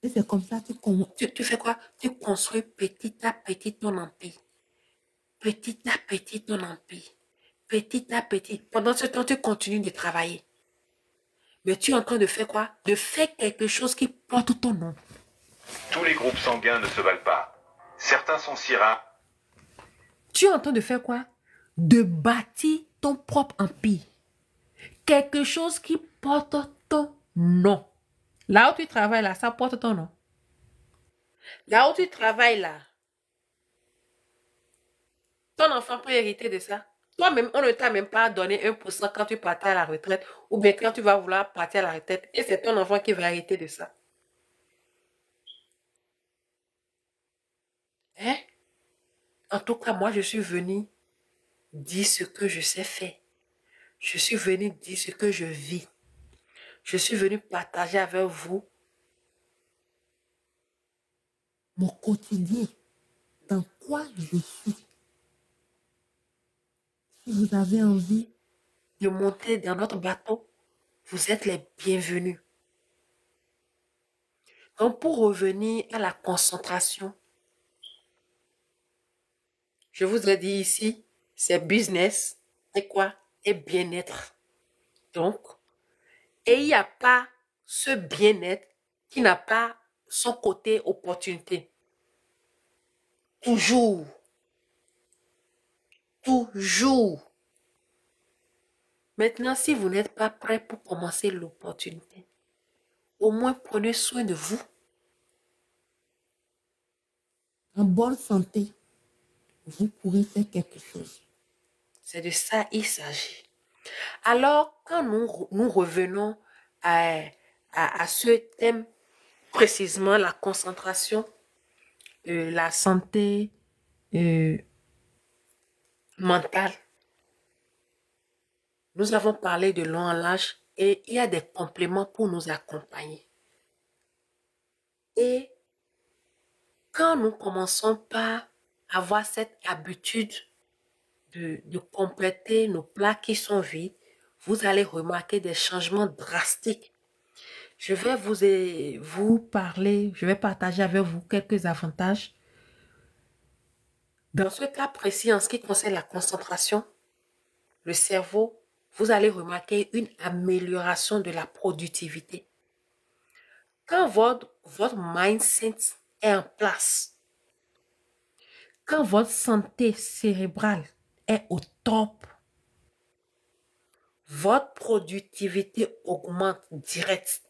Et c'est comme ça, tu fais quoi? Tu construis petit à petit ton empire. Petit à petit ton empire. Petit à petit. Pendant ce temps, tu continues de travailler. Mais tu es en train de faire quoi? De faire quelque chose qui porte ton nom. Tous les groupes sanguins ne se valent pas. Certains sont si rares. Tu es en train de faire quoi? De bâtir ton propre empire. Quelque chose qui porte ton nom. Là où tu travailles, là, ça porte ton nom. Là où tu travailles, là, ton enfant peut hériter de ça. Toi-même, on ne t'a même pas donné 1% quand tu partais à la retraite ou bien quand tu vas vouloir partir à la retraite et c'est ton enfant qui va hériter de ça. Hein? En tout cas, moi, je suis venue dire ce que je sais faire. Je suis venue dire ce que je vis. Je suis venue partager avec vous mon quotidien, dans quoi je suis. Si vous avez envie de monter dans notre bateau, vous êtes les bienvenus. Donc, pour revenir à la concentration, je vous ai dit ici, c'est business et quoi? Et bien-être. Donc, et il n'y a pas ce bien-être qui n'a pas son côté opportunité. Toujours. Toujours. Maintenant, si vous n'êtes pas prêt pour commencer l'opportunité, au moins prenez soin de vous. En bonne santé, vous pourrez faire quelque chose. C'est de ça il s'agit. Alors, quand nous revenons à ce thème, précisément la concentration, la santé mentale, nous avons parlé de long en large et il y a des compléments pour nous accompagner. Et quand nous commençons par avoir cette habitude de compléter nos plats qui sont vides, vous allez remarquer des changements drastiques. Je vais vous parler, je vais partager avec vous quelques avantages. Dans ce cas précis, en ce qui concerne la concentration, le cerveau, vous allez remarquer une amélioration de la productivité. Quand votre mindset est en place, quand votre santé cérébrale est au top, votre productivité augmente direct.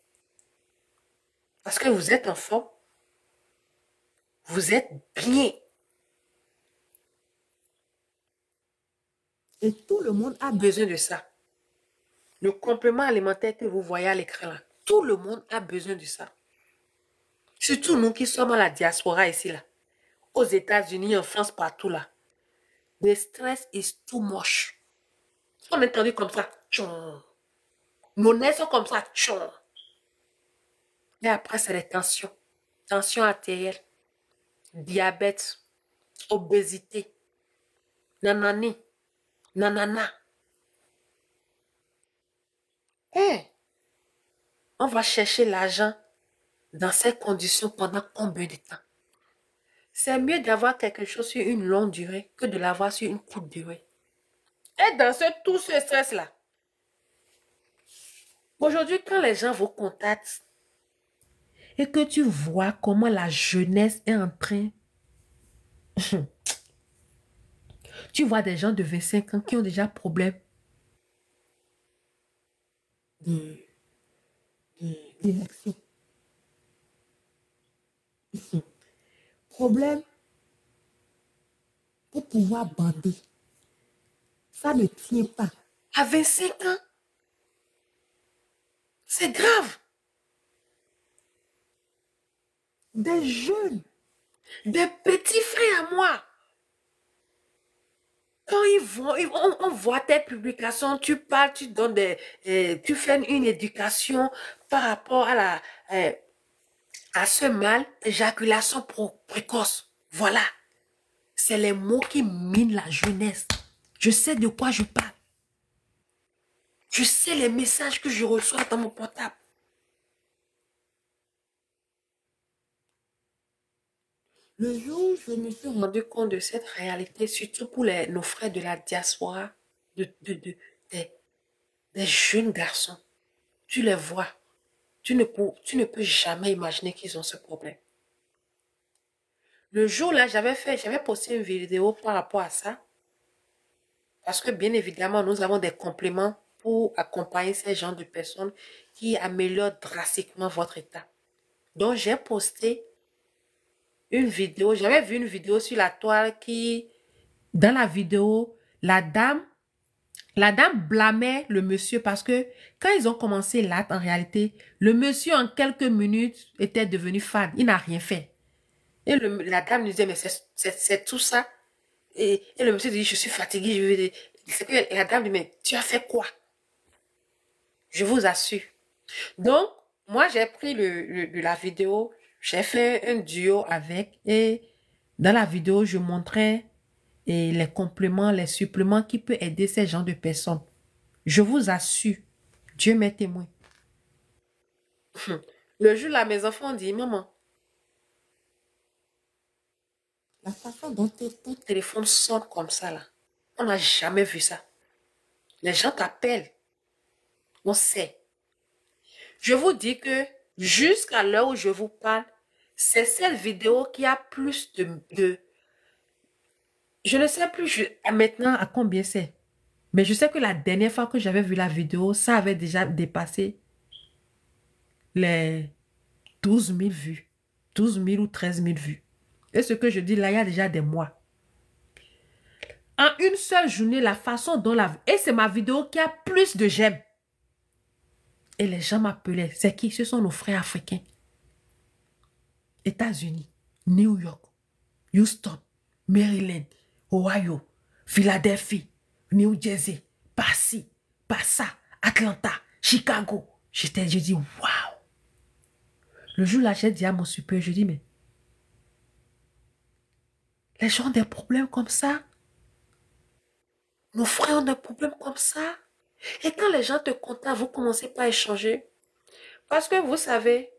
Parce que vous êtes en forme, vous êtes bien. Et tout le monde a besoin de ça. Le complément alimentaire que vous voyez à l'écran là, tout le monde a besoin de ça. Surtout nous qui sommes à la diaspora ici là. Aux États-Unis, en France, partout là. The stress is too much. On est entendu comme ça. Tchon. Nos nerfs sont comme ça. Tchon. Et après, c'est les tensions. Tension artérielle, diabète, obésité, nanani, nanana. Hey, on va chercher l'argent dans ces conditions pendant combien de temps? C'est mieux d'avoir quelque chose sur une longue durée que de l'avoir sur une courte durée. Et dans tout ce stress-là, aujourd'hui, quand les gens vous contactent et que tu vois comment la jeunesse est en train... Tu vois des gens de 25 ans qui ont déjà problème d'érection. Problème pour pouvoir bander. Ça ne tient pas. À 25 ans, c'est grave. Des jeunes, des petits frères à moi. Quand on voit tes publications, tu parles, tu donnes tu fais une éducation par rapport à ce mal, éjaculation précoce. Voilà. C'est les mots qui minent la jeunesse. Je sais de quoi je parle. Je sais les messages que je reçois dans mon portable. Le jour où je me suis rendu compte de cette réalité, surtout pour nos frères de la diaspora, des jeunes garçons, tu les vois, tu ne peux jamais imaginer qu'ils ont ce problème. Le jour là, j'avais posté une vidéo par rapport à ça, parce que bien évidemment, nous avons des compléments pour accompagner ces genres de personnes qui améliorent drastiquement votre état. Donc, j'ai posté une vidéo. J'avais vu une vidéo sur la toile qui, dans la vidéo, la dame blâmait le monsieur parce que quand ils ont commencé l'acte, en réalité, le monsieur en quelques minutes était devenu fade. Il n'a rien fait. Et la dame lui disait, mais c'est tout ça. Et le monsieur dit, je suis fatigué. C'est que la dame dit, mais tu as fait quoi? Je vous assure. Donc, moi, j'ai pris la vidéo, j'ai fait un duo avec et dans la vidéo, je montrais les compléments, les suppléments qui peuvent aider ces gens de personnes. Je vous assure, Dieu m'est témoin. Le jour là, mes enfants ont dit, maman, la façon dont ton téléphone sonne comme ça là, on n'a jamais vu ça. Les gens t'appellent, on sait. Je vous dis que jusqu'à l'heure où je vous parle, c'est cette vidéo qui a plus de je ne sais plus maintenant à combien c'est. Mais je sais que la dernière fois que j'avais vu la vidéo, ça avait déjà dépassé les 12 000 vues. 12 000 ou 13 000 vues. Et ce que je dis là, il y a déjà des mois. En une seule journée, la façon dont Et c'est ma vidéo qui a plus de j'aime. Et les gens m'appelaient. C'est qui? Ce sont nos frères africains. États-Unis, New York, Houston, Maryland, Ohio, Philadelphie, New Jersey, Passy, Passa, Atlanta, Chicago. J'ai dit, waouh. Le jour là, j'ai dit à mon supérieur, je dis, mais les gens ont des problèmes comme ça. Nos frères ont des problèmes comme ça. Et quand les gens te contactent, vous commencez pas à échanger. Parce que vous savez,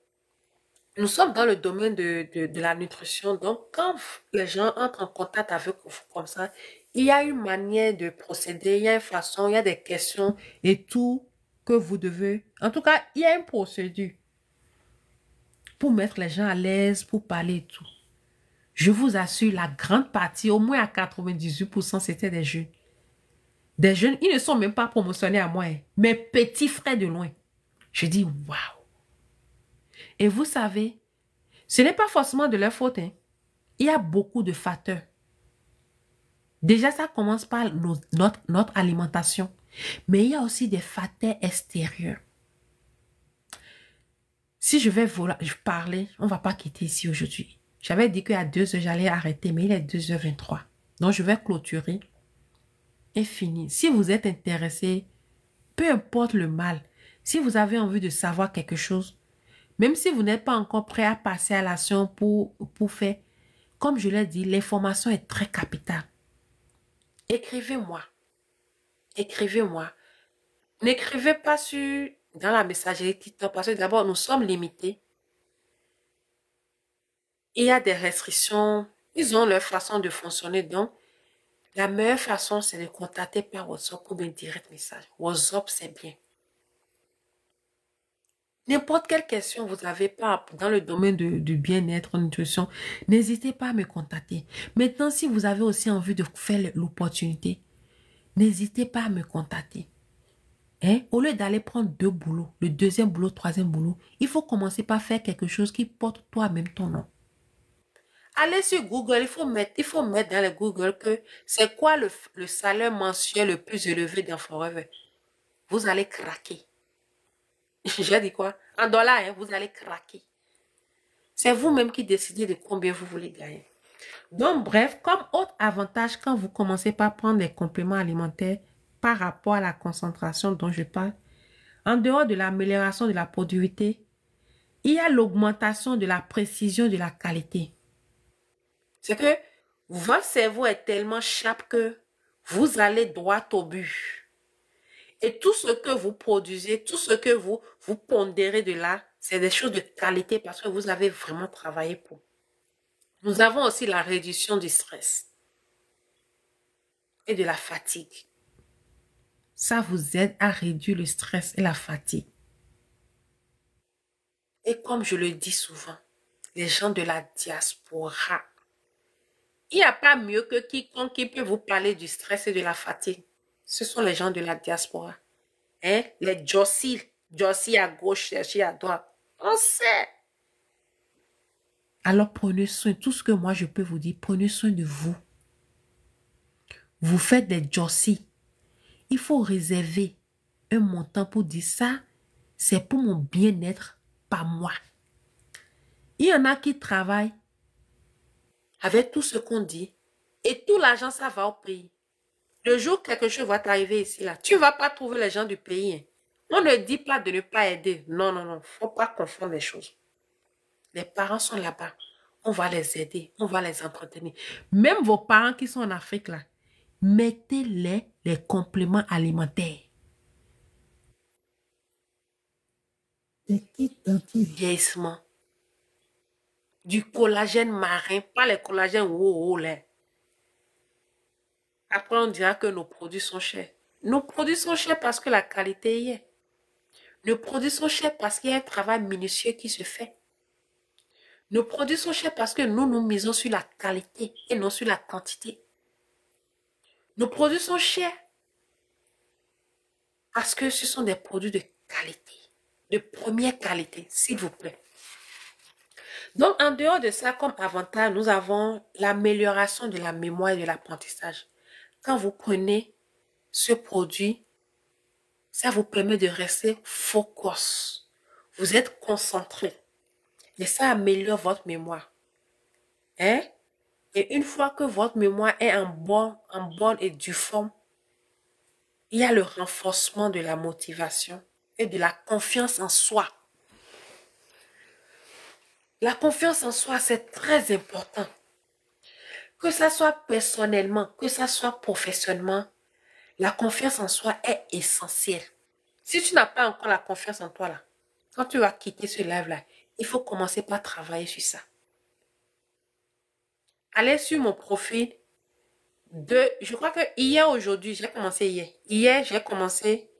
nous sommes dans le domaine de la nutrition. Donc, quand les gens entrent en contact avec vous comme ça, il y a une manière de procéder, il y a une façon, il y a des questions et tout que vous devez. En tout cas, il y a une procédure pour mettre les gens à l'aise, pour parler et tout. Je vous assure, la grande partie, au moins à 98%, c'était des jeunes. Des jeunes, ils ne sont même pas promotionnés à moi, hein, mes petits frères de loin. Je dis, waouh. Et vous savez, ce n'est pas forcément de leur faute. Hein. Il y a beaucoup de facteurs. Déjà, ça commence par notre alimentation. Mais il y a aussi des facteurs extérieurs. Si je vais parler, on ne va pas quitter ici aujourd'hui. J'avais dit qu'à 2h, j'allais arrêter, mais il est 2h23. Donc, je vais clôturer et finir. Si vous êtes intéressé, peu importe le mal, si vous avez envie de savoir quelque chose, même si vous n'êtes pas encore prêt à passer à l'action pour faire, comme je l'ai dit, l'information est très capitale. Écrivez-moi. Écrivez-moi. N'écrivez pas dans la messagerie TikTok parce que d'abord, nous sommes limités. Il y a des restrictions. Ils ont leur façon de fonctionner. Donc, la meilleure façon, c'est de contacter par WhatsApp ou bien direct message. WhatsApp, c'est bien. N'importe quelle question vous avez pas dans le domaine du bien-être, nutrition, n'hésitez pas à me contacter. Maintenant, si vous avez aussi envie de faire l'opportunité, n'hésitez pas à me contacter. Hein? Au lieu d'aller prendre 2 boulots, le deuxième boulot, troisième boulot, il faut commencer par faire quelque chose qui porte toi-même ton nom. Allez sur Google, il faut mettre dans le Google que c'est quoi le salaire mensuel le plus élevé dans Forever. Vous allez craquer. J'ai dit quoi? En dollars, hein, vous allez craquer. C'est vous-même qui décidez de combien vous voulez gagner. Donc, bref, comme autre avantage, quand vous commencez par prendre des compléments alimentaires par rapport à la concentration dont je parle, en dehors de l'amélioration de la productivité, il y a l'augmentation de la précision de la qualité. C'est que votre cerveau est tellement sharp que vous allez droit au but. Et tout ce que vous produisez, tout ce que vous pondérez de là, c'est des choses de qualité parce que vous avez vraiment travaillé pour. Nous avons aussi la réduction du stress et de la fatigue. Ça vous aide à réduire le stress et la fatigue. Et comme je le dis souvent, les gens de la diaspora, il n'y a pas mieux que quiconque qui peut vous parler du stress et de la fatigue. Ce sont les gens de la diaspora. Hein? Les Jossy à gauche, Jossy à droite. On sait. Alors prenez soin, tout ce que moi je peux vous dire, prenez soin de vous. Vous faites des Jossy. Il faut réserver un montant pour dire ça, c'est pour mon bien-être, pas moi. Il y en a qui travaillent avec tout ce qu'on dit et tout l'argent, ça va au pays. Le jour où quelque chose va t'arriver ici, là, tu ne vas pas trouver les gens du pays. Hein. On ne dit pas de ne pas aider. Non, non, non. Il ne faut pas confondre les choses. Les parents sont là-bas. On va les aider. On va les entretenir. Même vos parents qui sont en Afrique, là, mettez-les les compléments alimentaires. Des kits anti-vieillissement. Du collagène marin, pas les collagènes wow, là. Après, on dira que nos produits sont chers. Nos produits sont chers parce que la qualité y est. Nos produits sont chers parce qu'il y a un travail minutieux qui se fait. Nos produits sont chers parce que nous misons sur la qualité et non sur la quantité. Nos produits sont chers parce que ce sont des produits de qualité, de première qualité, s'il vous plaît. Donc, en dehors de ça, comme avantage, nous avons l'amélioration de la mémoire et de l'apprentissage. Quand vous prenez ce produit, ça vous permet de rester focus. Vous êtes concentré. Et ça améliore votre mémoire. Hein? Et une fois que votre mémoire est en bonne et due forme, il y a le renforcement de la motivation et de la confiance en soi. La confiance en soi, c'est très important. Que ça soit personnellement, que ça soit professionnellement, la confiance en soi est essentielle. Si tu n'as pas encore la confiance en toi, là, quand tu vas quitter ce live-là, il faut commencer par travailler sur ça. Allez sur mon profil je crois que hier, aujourd'hui, j'ai commencé hier. Hier, j'ai commencé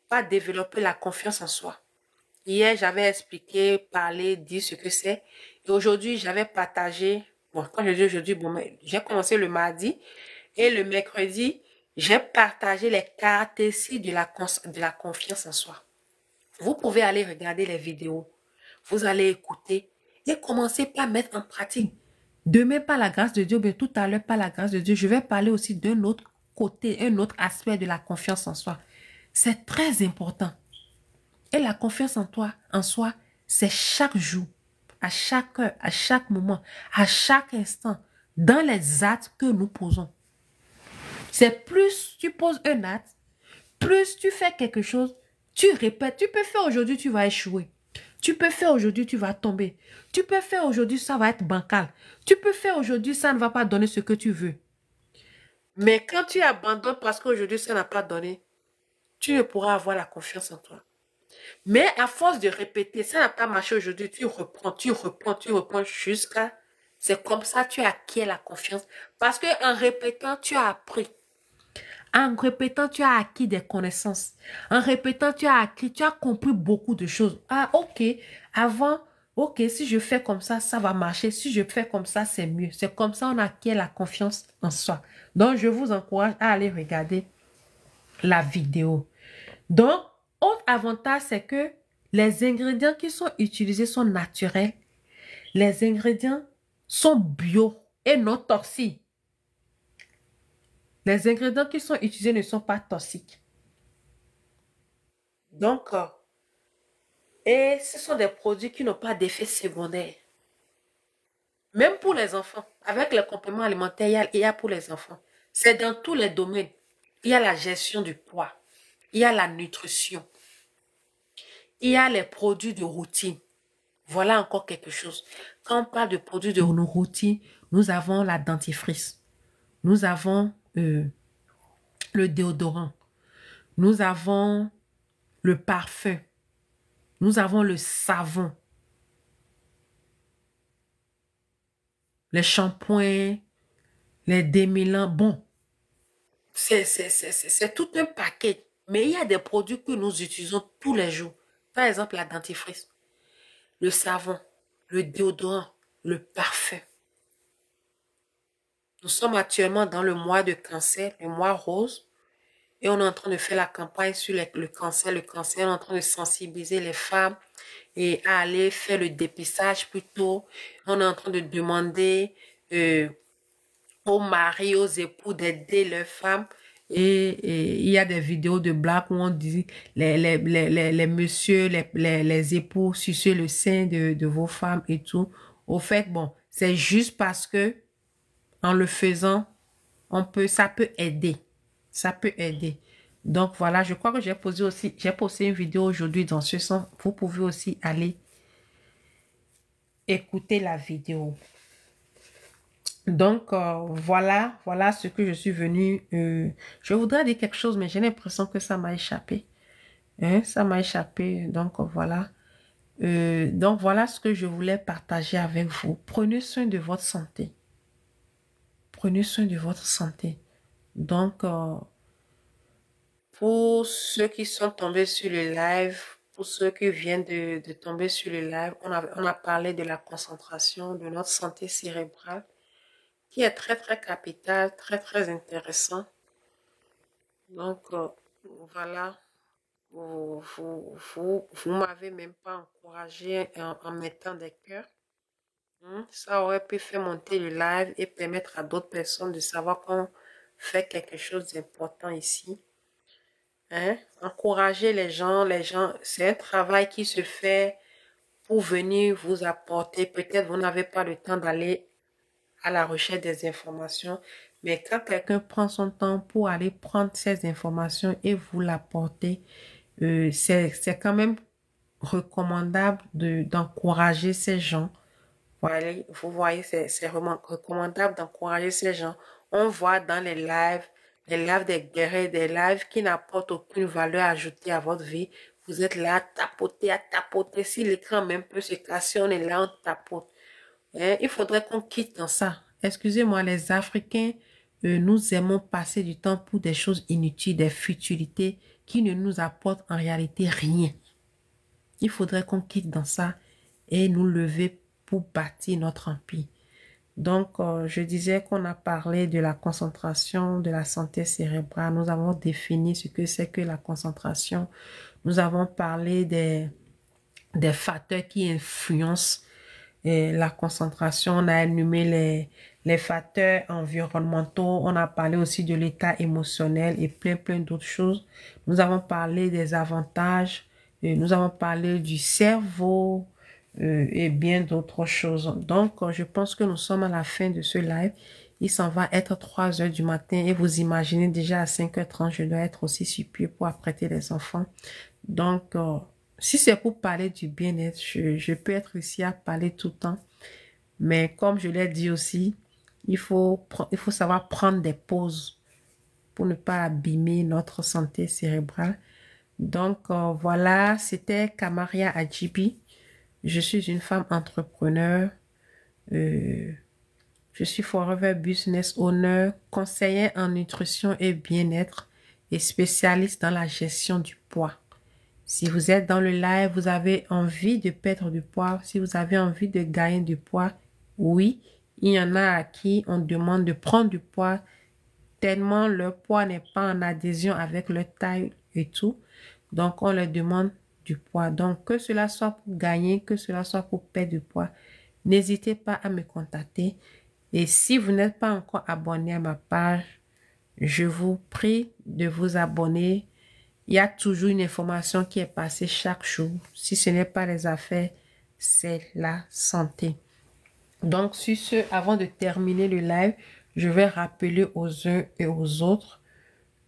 par développer la confiance en soi. Hier, j'avais expliqué, parlé, dit ce que c'est. Et aujourd'hui, j'avais partagé. Bon, quand je dis aujourd'hui, bon, j'ai commencé le mardi. Et le mercredi, j'ai partagé les caractéristiques de la confiance en soi. Vous pouvez aller regarder les vidéos. Vous allez écouter et commencer par mettre en pratique. Demain, par la grâce de Dieu, mais tout à l'heure, par la grâce de Dieu, je vais parler aussi d'un autre côté, un autre aspect de la confiance en soi. C'est très important. Et la confiance en soi, c'est chaque jour, à chaque heure, à chaque moment, à chaque instant, dans les actes que nous posons. C'est plus tu poses un acte, plus tu fais quelque chose, tu répètes. Tu peux faire aujourd'hui, tu vas échouer. Tu peux faire aujourd'hui, tu vas tomber. Tu peux faire aujourd'hui, ça va être bancal. Tu peux faire aujourd'hui, ça ne va pas donner ce que tu veux. Mais quand tu abandonnes parce qu'aujourd'hui, ça n'a pas donné, tu ne pourras avoir la confiance en toi. Mais à force de répéter, ça n'a pas marché aujourd'hui, tu reprends jusqu'à... C'est comme ça que tu acquiers la confiance. Parce qu'en répétant, tu as appris. En répétant, tu as acquis des connaissances. En répétant, tu as compris beaucoup de choses. Ah, ok. Avant, ok, si je fais comme ça va marcher. Si je fais comme ça, c'est mieux. C'est comme ça on acquiert la confiance en soi. Donc, je vous encourage à aller regarder la vidéo. Donc, autre avantage, c'est que les ingrédients qui sont utilisés sont naturels. Les ingrédients sont bio et non toxiques. Les ingrédients qui sont utilisés ne sont pas toxiques. Donc, et ce sont des produits qui n'ont pas d'effet secondaire. Même pour les enfants, avec les compléments alimentaires, il y a pour les enfants. C'est dans tous les domaines. Il y a la gestion du poids. Il y a la nutrition. Il y a les produits de routine. Voilà encore quelque chose. Quand on parle de produits de routine, nous avons la dentifrice. Nous avons le déodorant. Nous avons le parfum. Nous avons le savon. Les shampoings, les démêlants. Bon, c'est tout un paquet. Mais il y a des produits que nous utilisons tous les jours. Par exemple, la dentifrice, le savon, le déodorant, le parfum. Nous sommes actuellement dans le mois de cancer, le mois rose. Et on est en train de faire la campagne sur le cancer. Le cancer, on est en train de sensibiliser les femmes et à aller faire le dépistage plus tôt. On est en train de demander aux maris, aux époux d'aider leurs femmes. Et il y a des vidéos de blagues où on dit les messieurs, les époux, sucez le sein de vos femmes et tout. Au fait, bon, c'est juste parce que en le faisant, ça peut aider. Ça peut aider. Donc voilà, je crois que j'ai posté une vidéo aujourd'hui dans ce sens. Vous pouvez aussi aller écouter la vidéo. Donc, voilà ce que je suis venue. Je voudrais dire quelque chose, mais j'ai l'impression que ça m'a échappé. Hein, ça m'a échappé. Donc, voilà. Donc, voilà ce que je voulais partager avec vous. Prenez soin de votre santé. Prenez soin de votre santé. Donc, pour ceux qui sont tombés sur le live, pour ceux qui viennent de tomber sur le live, on a parlé de la concentration, de notre santé cérébrale, qui est très, très capital, très, très intéressant. Donc, voilà, vous m'avez même pas encouragé en mettant des cœurs. Ça aurait pu faire monter le live et permettre à d'autres personnes de savoir qu'on fait quelque chose d'important ici. Hein? Encourager les gens, c'est un travail qui se fait pour venir vous apporter. Peut-être vous n'avez pas le temps d'aller à la recherche des informations. Mais quand quelqu'un prend son temps pour aller prendre ces informations et vous l'apporter, c'est quand même recommandable d'encourager ces gens. Voilà, vous voyez, c'est vraiment recommandable d'encourager ces gens. On voit dans les lives des guerriers, des lives qui n'apportent aucune valeur ajoutée à votre vie. Vous êtes là à tapoter. Si l'écran même peut se casser, on est là, on tapote. Il faudrait qu'on quitte dans ça. Excusez-moi, les Africains, nous aimons passer du temps pour des choses inutiles, des futilités qui ne nous apportent en réalité rien. Il faudrait qu'on quitte dans ça et nous lever pour bâtir notre empire. Donc, je disais qu'on a parlé de la concentration, de la santé cérébrale. Nous avons défini ce que c'est que la concentration. Nous avons parlé des facteurs qui influencent la concentration, on a énuméré les facteurs environnementaux, on a parlé aussi de l'état émotionnel et plein d'autres choses. Nous avons parlé des avantages, nous avons parlé du cerveau et bien d'autres choses. Donc, je pense que nous sommes à la fin de ce live. Il s'en va être 3 heures du matin et vous imaginez déjà à 5h30, je dois être aussi sur pied pour apprêter les enfants. Donc, si c'est pour parler du bien-être, je peux être ici à parler tout le temps. Mais comme je l'ai dit aussi, il faut savoir prendre des pauses pour ne pas abîmer notre santé cérébrale. Donc, voilà, c'était Kamaria Adjibi. Je suis une femme entrepreneur. Je suis Forever Business Owner, conseillère en nutrition et bien-être et spécialiste dans la gestion du poids. Si vous êtes dans le live, vous avez envie de perdre du poids, si vous avez envie de gagner du poids, oui, il y en a à qui on demande de prendre du poids tellement leur poids n'est pas en adhésion avec leur taille et tout. Donc, on leur demande du poids. Donc, que cela soit pour gagner, que cela soit pour perdre du poids, n'hésitez pas à me contacter. Et si vous n'êtes pas encore abonné à ma page, je vous prie de vous abonner. Il y a toujours une information qui est passée chaque jour. Si ce n'est pas les affaires, c'est la santé. Donc, sur ce, avant de terminer le live, je vais rappeler aux uns et aux autres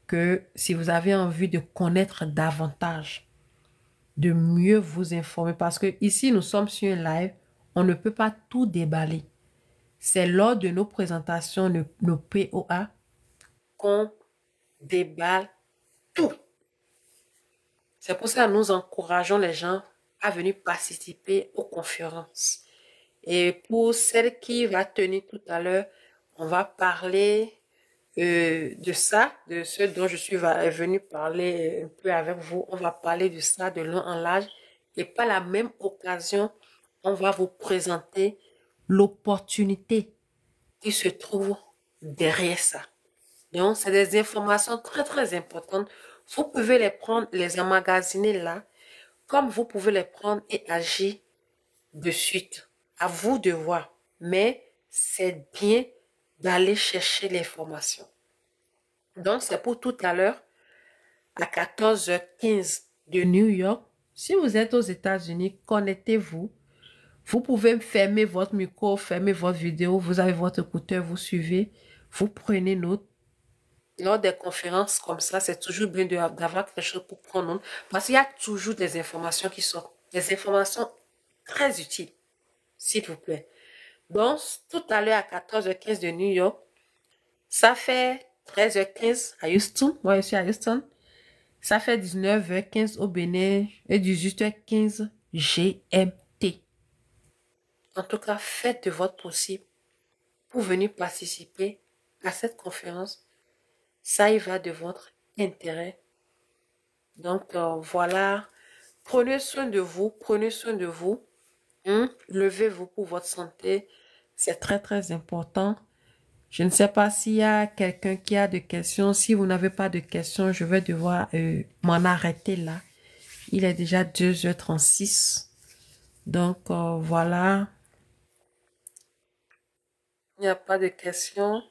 que si vous avez envie de connaître davantage, de mieux vous informer, parce que ici, nous sommes sur un live, on ne peut pas tout déballer. C'est lors de nos présentations, nos POA, qu'on déballe tout. C'est pour ça que nous encourageons les gens à venir participer aux conférences. Et pour celle qui va tenir tout à l'heure, on va parler de ça, de ce dont je suis venue parler un peu avec vous. On va parler de ça de long en large. Et par la même occasion, on va vous présenter l'opportunité qui se trouve derrière ça. Donc, c'est des informations très, très importantes. Vous pouvez les prendre, les emmagasiner là, comme vous pouvez les prendre et agir de suite. À vous de voir. Mais c'est bien d'aller chercher l'information. Donc, c'est pour tout à l'heure, à 14h15 de New York. Si vous êtes aux États-Unis, connectez-vous. Vous pouvez fermer votre micro, fermer votre vidéo. Vous avez votre écouteur, vous suivez. Vous prenez note. Lors des conférences comme ça, c'est toujours bien d'avoir quelque chose pour prendre note. Parce qu'il y a toujours des informations qui sortent. Des informations très utiles, s'il vous plaît. Donc, tout à l'heure à 14h15 de New York, ça fait 13h15 à Houston. Moi, je suis à Houston. Ça fait 19h15 au Bénin et 18h15 GMT. En tout cas, faites de votre possible pour venir participer à cette conférence. Ça y va de votre intérêt. Donc, voilà. Prenez soin de vous. Prenez soin de vous. Levez-vous pour votre santé. C'est très, très important. Je ne sais pas s'il y a quelqu'un qui a des questions. Si vous n'avez pas de questions, je vais devoir m'en arrêter là. Il est déjà 2h36. Donc, voilà. Il n'y a pas de questions.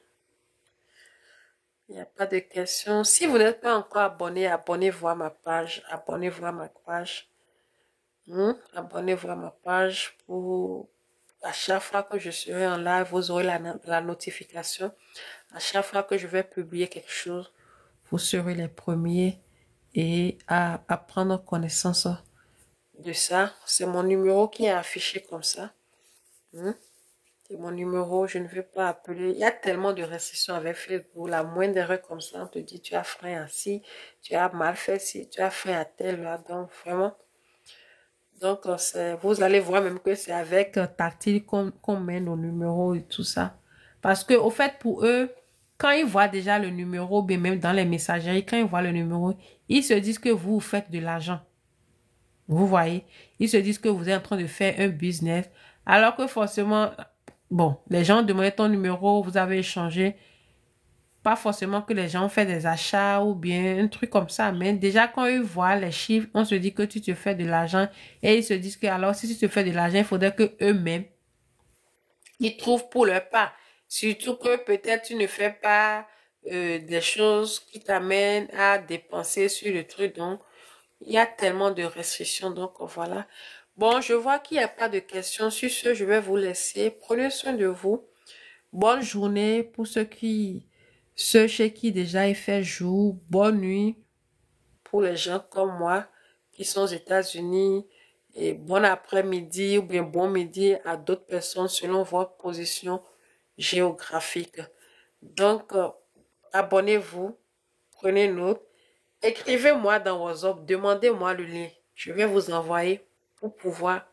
Il n'y a pas de questions. Si vous n'êtes pas encore abonné, abonnez-vous à ma page. Abonnez-vous à ma page. Abonnez-vous à ma page pour à chaque fois que je serai en live, vous aurez la notification. À chaque fois que je vais publier quelque chose, vous serez les premiers et à prendre connaissance de ça. C'est mon numéro qui est affiché comme ça. C'est mon numéro, je ne veux pas appeler. Il y a tellement de restrictions avec Facebook. La moindre erreur comme ça, on te dit tu as frein à ci, tu as mal fait ci, tu as frein à tel là. Donc vraiment. Donc vous allez voir même que c'est avec Tactile qu'on met nos numéros et tout ça. Parce que au fait pour eux, quand ils voient déjà le numéro, bien même dans les messageries, quand ils voient le numéro, ils se disent que vous faites de l'argent. Vous voyez, ils se disent que vous êtes en train de faire un business. Alors que forcément, bon, les gens demandent ton numéro, vous avez échangé. Pas forcément que les gens ont fait des achats ou bien un truc comme ça. Mais déjà, quand ils voient les chiffres, on se dit que tu te fais de l'argent. Et ils se disent que alors, si tu te fais de l'argent, il faudrait que eux-mêmes, ils trouvent pour leur part. Surtout que peut-être tu ne fais pas des choses qui t'amènent à dépenser sur le truc. Donc, il y a tellement de restrictions. Donc, voilà. Bon, je vois qu'il n'y a pas de questions. Sur ce, je vais vous laisser. Prenez soin de vous. Bonne journée pour ceux chez qui déjà il fait jour. Bonne nuit pour les gens comme moi qui sont aux États-Unis. Et bon après-midi ou bien bon midi à d'autres personnes selon votre position géographique. Donc, abonnez-vous, prenez note. Écrivez-moi dans WhatsApp, demandez-moi le lien. Je vais vous envoyer pour pouvoir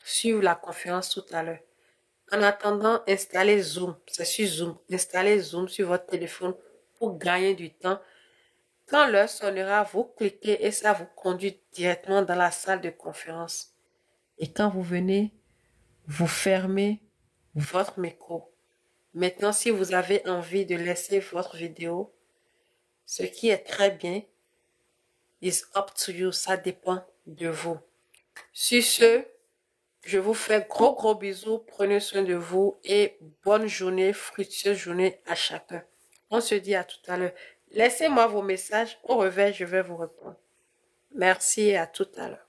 suivre la conférence tout à l'heure. En attendant, installez Zoom. C'est sur Zoom. Installez Zoom sur votre téléphone pour gagner du temps. Quand l'heure sonnera, vous cliquez et ça vous conduit directement dans la salle de conférence. Et quand vous venez, vous fermez votre micro. Maintenant, si vous avez envie de laisser votre vidéo, ce qui est très bien, is up to you. Ça dépend de vous. Sur ce, je vous fais gros gros bisous, prenez soin de vous et bonne journée, fructueuse journée à chacun. On se dit à tout à l'heure. Laissez-moi vos messages, au réveil je vais vous répondre. Merci et à tout à l'heure.